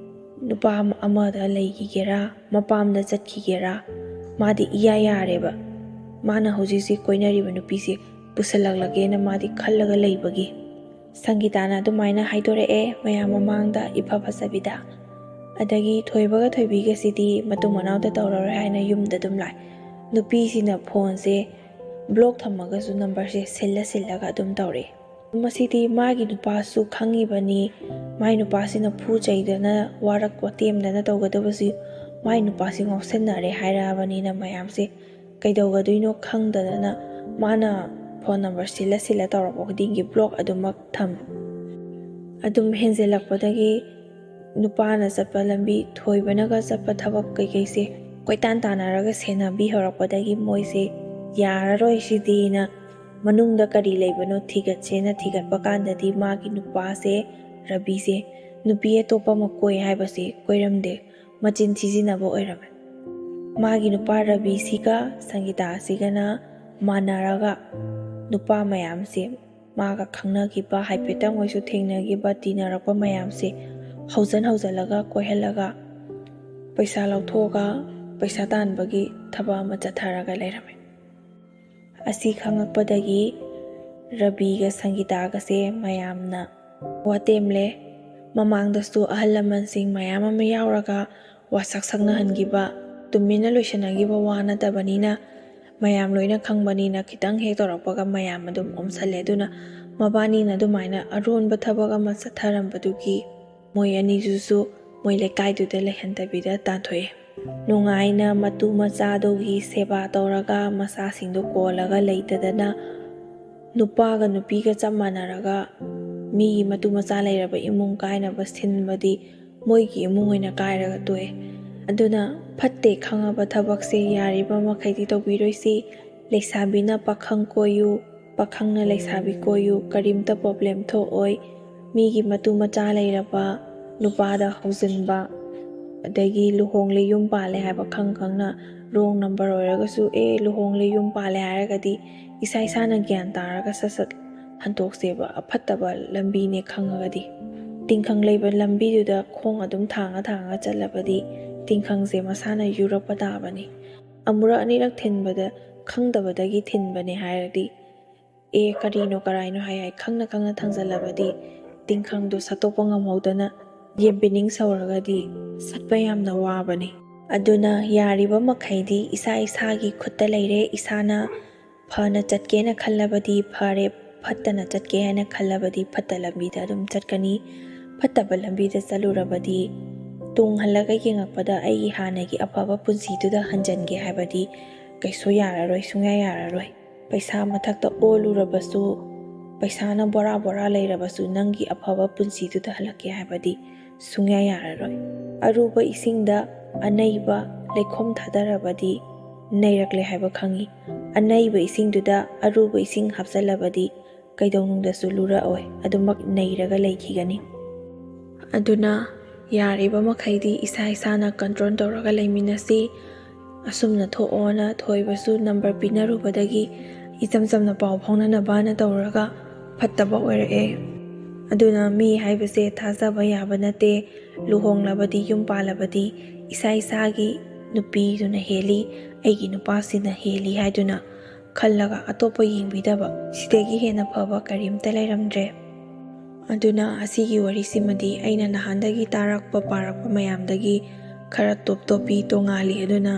ꯅꯨꯄꯥ ꯑꯃꯗ ꯂꯩꯈꯤꯒꯦꯔꯥ ꯃꯄꯥꯝꯗ ꯆꯠꯈꯤꯒꯦꯔꯥ ꯃꯥꯗꯤ ꯏꯌꯥ ꯌꯥꯔꯦꯕ, ꯃꯥꯅ ꯍꯧꯖꯤꯛ ꯍꯧꯖꯤꯛ ꯀꯣꯏꯅꯔꯤꯕ ꯅꯨꯄꯤꯁꯦ ꯄꯨꯁꯜꯂꯛꯂꯒꯦꯅ ꯃꯥꯗꯤ ꯈꯜꯂꯒ ꯂꯩꯕꯒꯤ꯫ ꯁꯪꯒꯤꯇꯥꯅ ꯑꯗꯨꯃꯥꯏꯅ ꯍꯥꯏꯗꯣꯔꯛꯑꯦ ꯃꯌꯥꯝ ꯃꯃꯥꯡꯗ ꯏꯐ ꯐꯖꯕꯤꯗ꯫ ꯑꯗꯒꯤ ꯊꯣꯏꯕꯒ ꯊꯣꯏꯕꯤꯒꯁꯤꯗꯤ ꯃꯇꯨꯡ ꯃꯅꯥꯎꯗ ꯇꯧꯔꯔꯣꯏ ꯍꯥꯏꯅ ꯌꯨꯝꯗ ꯑꯗꯨꯝ ꯂꯥꯛꯑꯦ꯫ ꯅꯨꯄꯤꯁꯤꯅ ꯐꯣꯟꯁꯦ ꯕ꯭ꯂꯣꯛ ꯊꯝꯃꯒꯁꯨ ꯅꯝꯕꯔꯁꯦ ꯁꯤꯜꯂꯒ ꯑꯗꯨꯝ ꯇꯧꯔꯛꯑꯦ꯫ ꯃꯁꯤꯗꯤ ꯃꯥꯒꯤ ꯅꯨꯄꯥꯁꯨ ꯈꯪꯉꯤꯕꯅꯤ, ꯃꯥꯏ ꯅꯨꯄꯥꯁꯤꯅ ꯐꯨ ꯆꯩꯗꯅ ꯋꯥꯔꯛ ꯋꯥꯇꯦꯝꯗꯅ ꯇꯧꯒꯗꯕꯁꯤ ꯃꯥꯏ ꯅꯨꯄꯥꯁꯤ ꯉꯥꯎꯁꯟꯅꯔꯦ ꯍꯥꯏꯔꯛꯑꯕꯅꯤꯅ ꯃꯌꯥꯝꯁꯦ ꯀꯩꯗꯧꯒꯗꯣꯏꯅꯣ ꯈꯪꯗꯗꯅ ꯃꯥꯅ ꯐꯣꯟ ꯅꯝꯕꯔ ꯁꯤꯜꯂ ꯇꯧꯔꯛꯄ ꯈꯨꯗꯤꯡꯒꯤ ꯕ꯭ꯂꯣꯛ ꯑꯗꯨꯃꯛ ꯊꯝꯃꯦ꯫ ꯑꯗꯨꯝ ꯍꯦꯟꯖꯤꯜꯂꯛꯄꯗꯒꯤ ꯅꯨꯄꯥꯅ ꯆꯠꯄ ꯂꯝꯕꯤ, ꯊꯣꯏꯕꯅꯒ ꯆꯠꯄ ꯊꯕꯛ ꯀꯩꯀꯩꯁꯦ ꯀꯣꯏꯇꯥꯟ ꯇꯥꯟꯅꯔꯒ ꯁꯦꯟꯅꯕꯤ ꯍꯧꯔꯛꯄꯗꯒꯤ ꯃꯣꯏꯁꯦ ꯌꯥꯔꯔꯣꯏ ꯁꯤꯗꯤꯅ ꯃꯅꯨꯡꯗ ꯀꯔꯤ ꯂꯩꯕꯅꯣ ꯊꯤꯒꯠꯁꯦꯅ ꯊꯤꯒꯠꯄ ꯀꯥꯟꯗꯗꯤ ꯃꯥꯒꯤ ꯅꯨꯄꯥꯁꯦ ꯔꯕꯤꯁꯦ ꯅꯨꯄꯤ ꯑꯇꯣꯞꯄ ꯑꯃ ꯀꯣꯏ ꯍꯥꯏꯕꯁꯦ ꯀꯣꯏꯔꯝꯗꯦ, ꯃꯆꯤꯟ ꯊꯤꯖꯤꯟꯅꯕ ꯑꯣꯏꯔꯝꯃꯦ꯫ ꯃꯥꯒꯤ ꯅꯨꯄꯥ ꯔꯕꯤꯁꯤꯒ ꯁꯪꯒꯤꯇꯥꯁꯤꯒꯅ ꯃꯥꯟꯅꯔꯒ ꯅꯨꯄꯥ ꯃꯌꯥꯝꯁꯦ ꯃꯥꯒ ꯈꯪꯅꯈꯤꯕ ꯍꯥꯏꯐꯦꯠꯇꯪ ꯑꯣꯏꯁꯨ ꯊꯦꯡꯅꯈꯤꯕ ꯇꯤꯟꯅꯔꯛꯄ ꯃꯌꯥꯝꯁꯦ ꯍꯧꯖꯤꯜꯂꯒ ꯀꯣꯏꯍꯜꯂꯒ ꯄꯩꯁꯥ ꯂꯧꯊꯣꯛꯑꯒ ꯄꯩꯁా ꯇꯥꯟꯕꯒꯤ ꯊꯕꯛ ꯑꯃ ꯆꯠꯊꯔꯒ ꯂꯩꯔꯝꯃꯦ꯫ ꯑꯁꯤ ꯈꯪꯉꯛꯄꯗꯒꯤ ꯔꯕꯤꯒ ꯁꯪꯒꯤꯇꯥꯒꯁꯦ ꯃꯌꯥꯝꯅ ꯋꯥꯇꯦꯝꯂꯦ, ꯃꯃꯥꯡꯗꯁꯨ ꯑꯍꯜ ꯂꯃꯟꯁꯤꯡ ꯃꯌꯥꯝ ꯑꯃ ꯌꯥꯎꯔꯒ ꯋꯥꯁꯛ ꯁꯛꯅꯍꯟꯈꯤꯕ, ꯇꯨꯃꯤꯟꯅ ꯂꯣꯏꯁꯤꯟꯅꯈꯤꯕ ꯋꯥ ꯅꯠꯇꯕꯅꯤꯅ ꯃꯌꯥꯝ ꯂꯣꯏꯅ ꯈꯪꯕꯅꯤꯅ khitang ꯍꯦꯛ ꯇꯧꯔꯛꯄꯒ ꯃꯌꯥꯝ ꯑꯗꯨꯝ ꯑꯣꯝꯁꯜꯂꯦ꯫ ꯑꯗꯨꯅ ꯃꯕꯥꯅꯤꯅ ꯑꯗꯨꯃꯥꯏꯅ ꯑꯔꯣꯟꯕ ꯊꯕꯛ ꯑꯃ ꯆꯠꯊꯔꯝꯕꯗꯨꯒꯤ ꯃꯣꯏ ꯑꯅꯤꯗꯨꯁꯨ ꯃꯣꯏ ꯂꯩꯀꯥꯏꯗꯨꯗ ꯂꯩꯍꯟꯗꯕꯤꯗ ꯇꯥꯟꯊꯣꯛꯑꯦ꯫ ꯅꯨꯡꯉꯥꯏꯅ ꯃꯇꯨ ꯃꯆꯥꯗꯨꯒꯤ ꯁꯦꯕꯥ ꯇꯧꯔꯒ ꯃꯆꯥꯁꯤꯡꯗꯨ ꯀꯣꯜꯂꯒ ꯂꯩꯇꯗꯅ ꯅꯨꯄꯥꯒ ꯅꯨꯄꯤꯒ ꯆꯞ ꯃꯥꯟꯅꯔꯒ ꯃꯤꯒꯤ ꯃꯇꯨ ꯃꯆꯥ ꯂꯩꯔꯕ ꯏꯃꯨꯡ ꯀꯥꯏꯅꯕ ꯁꯤꯟꯕꯗꯤ ꯃꯣꯏꯒꯤ ꯏꯃꯨꯡ ꯑꯣꯏꯅ ꯀꯥꯏꯔꯒ ꯇꯣꯛꯑꯦ꯫ ꯑꯗꯨꯅ ꯐꯠꯇꯦ ꯈꯪꯉꯕ ꯊꯕꯛꯁꯦ ꯌꯥꯔꯤꯕ ꯃꯈꯩꯗꯤ ꯇꯧꯕꯤꯔꯣꯏꯁꯤ, ꯂꯩꯁꯥꯕꯤꯅ ꯄꯥꯈꯪ ꯀꯣꯏꯌꯨ, ꯄꯥꯈꯪꯅ ꯂꯩꯁꯥꯕꯤ ꯀꯣꯏꯌꯨ, ꯀꯔꯤꯝꯇ ꯄ꯭ꯔꯣꯕ꯭ꯂꯦꯝ ꯊꯣꯛꯑꯣꯏ꯫ ꯃꯤꯒꯤ ꯃꯇꯨ ꯃꯆꯥ ꯂꯩꯔꯕ ꯅꯨꯄꯥꯗ ꯍꯧꯖꯤꯟꯕ, ꯑꯗꯒꯤ ꯂꯨꯍꯣꯡꯂꯦ ꯌꯨꯝ ꯄꯥꯜꯂꯦ ꯍꯥꯏꯕ ꯈꯪꯅ ꯔꯣꯡ ꯅꯝꯕꯔ ꯑꯣꯏꯔꯒꯁꯨ ꯂꯨꯍꯣꯡꯂꯦ ꯌꯨꯝ ꯄꯥꯜꯂꯦ ꯍꯥꯏꯔꯒꯗꯤ ꯏꯁꯥꯅ ꯒ꯭ꯌꯥꯟ ꯇꯥꯔꯒ ꯁꯠ ꯍꯟꯇꯣꯛꯁꯦꯕ, ꯑꯐꯠꯇꯕ ꯂꯝꯕꯤꯅꯦ ꯈꯪꯉꯒꯗꯤ꯫ ꯇꯤꯡꯈꯪ ꯂꯩꯕ ꯂꯝꯕꯤꯗꯨꯗ ꯈꯣꯡ ꯑꯗꯨꯝ ꯊꯥꯡꯉ ꯆꯠꯂꯕꯗꯤ ꯇꯤꯡꯈꯪꯁꯦ ꯃꯁꯥꯅ ꯌꯨꯔꯛꯄ ꯇꯥꯕꯅꯤ꯫ ꯑꯃꯨꯔꯛ ꯑꯅꯤꯔꯛ ꯊꯤꯟꯕꯗ ꯈꯪꯗꯕꯗꯒꯤ ꯊꯤꯟꯕꯅꯦ ꯍꯥꯏꯔꯗꯤ ꯀꯔꯤꯅꯣ ꯀꯔꯥꯏꯅꯣ ꯍꯥꯏ ꯈꯪꯅ ꯊꯥꯡꯖꯜꯂꯕꯗꯤ ꯇꯤꯡꯈꯪꯗꯣ ꯁꯠꯇꯣꯛꯄ ꯉꯝꯍꯧꯗꯅ ꯌꯦꯝꯕꯤꯅꯤꯡ ꯁꯧꯔꯒꯗꯤ ꯁꯠꯄ ꯌꯥꯝꯅ ꯋꯥꯕꯅꯤ꯫ ꯑꯗꯨꯅ ꯌꯥꯔꯤꯕ ꯃꯈꯩꯗꯤ ꯏꯁꯥꯒꯤ ꯈꯨꯠꯇ ꯂꯩꯔꯦ, ꯏꯁꯥꯅ ꯐꯅ ꯆꯠꯀꯦꯅ ꯈꯜꯂꯕꯗꯤ ꯐꯔꯦ, ꯐꯠꯇꯅ ꯆꯠꯀꯦ ꯍꯥꯏꯅ ꯈꯜꯂꯕꯗꯤ ꯐꯠꯇ ꯂꯝꯕꯤꯗ ꯑꯗꯨꯝ ꯆꯠꯀꯅꯤ꯫ ꯐꯠꯇꯕ ꯂꯝꯕꯤꯗ ꯆꯠꯂꯨꯔꯕꯗꯤ ꯇꯨꯡ ꯍꯜꯂꯒ ꯌꯦꯡꯉꯛꯄꯗ ꯑꯩꯒꯤ ꯍꯥꯟꯅꯒꯤ ꯑꯐꯕ ꯄꯨꯟꯁꯤꯗꯨꯗ ꯍꯟꯖꯟꯒꯦ ꯍꯥꯏꯕꯗꯤ ꯀꯩꯁꯨ ꯌꯥꯔꯔꯣꯏ, ꯁꯨꯡꯌꯥ ꯌꯥꯔꯔꯣꯏ꯫ ꯄꯩꯁꯥ ꯃꯊꯛꯇ ꯑꯣꯜꯂꯨꯔꯕꯁꯨ ꯄꯩꯁꯥꯅ ꯕꯣꯔꯥ ꯕꯣꯔꯥ ꯂꯩꯔꯕꯁꯨ ꯅꯪꯒꯤ ꯑꯐꯕ ꯄꯨꯟꯁꯤꯗꯨꯗ ꯍꯜꯂꯛꯀꯦ ꯍꯥꯏꯕꯗꯤ ꯁꯨꯡꯌꯥ ꯌꯥꯔꯔꯣꯏ꯫ ꯑꯔꯨꯕ ꯏꯁꯤꯡꯗ ꯑꯅꯩꯕ ꯂꯩꯈꯣꯝ ꯊꯥꯗꯔꯕꯗꯤ ꯅꯩꯔꯛꯂꯦ ꯍꯥꯏꯕ ꯈꯪꯏ꯫ ꯑꯅꯩꯕ ꯏꯁꯤꯡꯗꯨꯗ ꯑꯔꯨꯕ ꯏꯁꯤꯡ ꯍꯥꯞꯆꯜꯂꯕꯗꯤ ꯀꯩꯗꯧꯅꯨꯡꯗꯁꯨ ꯂꯨꯔꯛꯑꯣꯏ, ꯑꯗꯨꯃꯛ ꯅꯩꯔꯒ ꯂꯩꯈꯤꯒꯅꯤ꯫ ꯑꯗꯨꯅ ꯌꯥꯔꯤꯕ ꯃꯈꯩꯗꯤ ꯏꯁꯥ ꯏꯁꯥꯅ ꯀꯟꯇ꯭ꯔꯣꯜ ꯇꯧꯔꯒ ꯂꯩꯃꯤꯟꯅꯁꯤ꯫ ꯑꯁꯨꯝꯅ ꯊꯣꯛꯑꯣꯅ ꯊꯣꯏꯕꯁꯨ ꯅꯝꯕꯔ ꯄꯤꯅꯔꯨꯕꯗꯒꯤ ꯏꯆꯝ ꯆꯝꯅ ꯄꯥꯎ ꯐꯥꯎꯅꯅꯕꯅ ꯇꯧꯔꯒ ꯐꯠꯇꯕ ꯑꯣꯏꯔꯛꯑꯦ꯫ ꯑꯗꯨꯅ ꯃꯤ ꯍꯥꯏꯕꯁꯦ ꯊꯥꯖꯕ ꯌꯥꯕ ꯅꯠꯇꯦ꯫ ꯂꯨꯍꯣꯡꯂꯕꯗꯤ ꯌꯨꯝ ꯄꯥꯜꯂꯕꯗꯤ ꯏꯁꯥ ꯏꯁꯥꯒꯤ ꯅꯨꯄꯤꯗꯨꯅ ꯍꯦꯜꯂꯤ, ꯑꯩꯒꯤ ꯅꯨꯄꯥꯁꯤꯅ ꯍꯦꯜꯂꯤ ꯍꯥꯏꯗꯨꯅ ꯈꯜꯂꯒ ꯑꯇꯣꯞꯄ ꯌꯦꯡꯕꯤꯗꯕ, ꯁꯤꯗꯒꯤ ꯍꯦꯟꯅ ꯐꯕ ꯀꯔꯤꯝꯇ ꯂꯩꯔꯝꯗ꯭ꯔꯦ꯫ ꯑꯗꯨꯅ ꯑꯁꯤꯒꯤ ꯋꯥꯔꯤꯁꯤꯃꯗꯤ ꯑꯩꯅ ꯅꯍꯥꯟꯗꯒꯤ ꯇꯥꯔꯛꯄ ꯄꯥꯔꯛꯄ ꯃꯌꯥꯝꯗꯒꯤ ꯈꯔ ꯇꯣꯞ ꯇꯣꯞꯄꯤ, ꯇꯣꯉꯥꯜꯂꯤ꯫ ꯑꯗꯨꯅ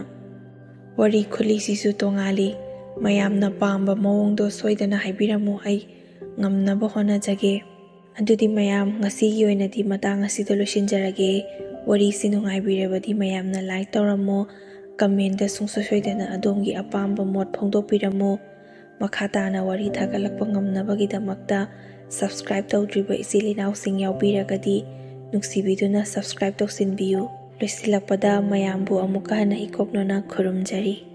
ꯋꯥꯔꯤ ꯈꯨꯂꯤꯁꯤꯁꯨ ꯇꯣꯉꯥꯜꯂꯤ꯫ ꯃꯌꯥꯝꯅ ꯄꯥꯝꯕ ꯃꯑꯣꯡꯗꯣ ꯁꯣꯏꯗꯅ ꯍꯥꯏꯕꯤꯔꯝꯃꯨ, ꯑꯩ ꯉꯝꯅꯕ ꯍꯣꯠꯅꯖꯒꯦ꯫ ꯑꯗꯨꯗꯤ ꯃꯌꯥꯝ ꯉꯁꯤꯒꯤ ꯑꯣꯏꯅꯗꯤ ꯃꯇꯥꯡ ꯑꯁꯤꯗ ꯂꯣꯏꯁꯤꯟꯖꯔꯒꯦ꯫ ꯋꯥꯔꯤꯁꯤ ꯅꯨꯡꯉꯥꯏꯕꯤꯔꯕꯗꯤ ꯃꯌꯥꯝꯅ ꯂꯥꯏꯛ ꯇꯧꯔꯝꯃꯣ, ꯀꯃꯦꯟꯇ ꯁꯨꯡꯁꯣꯏ ꯁꯣꯏꯗꯅ ꯑꯗꯣꯝꯒꯤ ꯑꯄꯥꯝꯕ ꯃꯣꯠ ꯐꯣꯡꯗꯣꯛꯄꯤꯔꯝꯃꯨ꯫ ꯃꯈꯥ ꯇꯥꯅ ꯋꯥꯔꯤ ꯊꯥꯒꯠꯂꯛꯄ ꯉꯝꯅꯕꯒꯤꯗꯃꯛꯇ ꯁꯕꯁꯀ꯭ꯔꯥꯏꯕ ꯇꯧꯗ꯭ꯔꯤꯕ ꯏꯆꯤꯜ ꯏꯅꯥꯎꯁꯤꯡ ꯌꯥꯎꯕꯤꯔꯒꯗꯤ ꯅꯨꯡꯁꯤꯕꯤꯗꯨꯅ ꯁꯕꯁꯀ꯭ꯔꯥꯏꯕ ꯇꯧꯁꯤꯟꯕꯤꯌꯨ꯫ ꯂꯣꯏꯁꯤꯜꯂꯛꯄꯗ ꯃꯌꯥꯝꯕꯨ ꯑꯃꯨꯛꯀ ꯍꯟꯅ ꯏꯀꯣꯛꯅꯅ ꯈꯨꯔꯨꯝꯖꯔꯤ꯫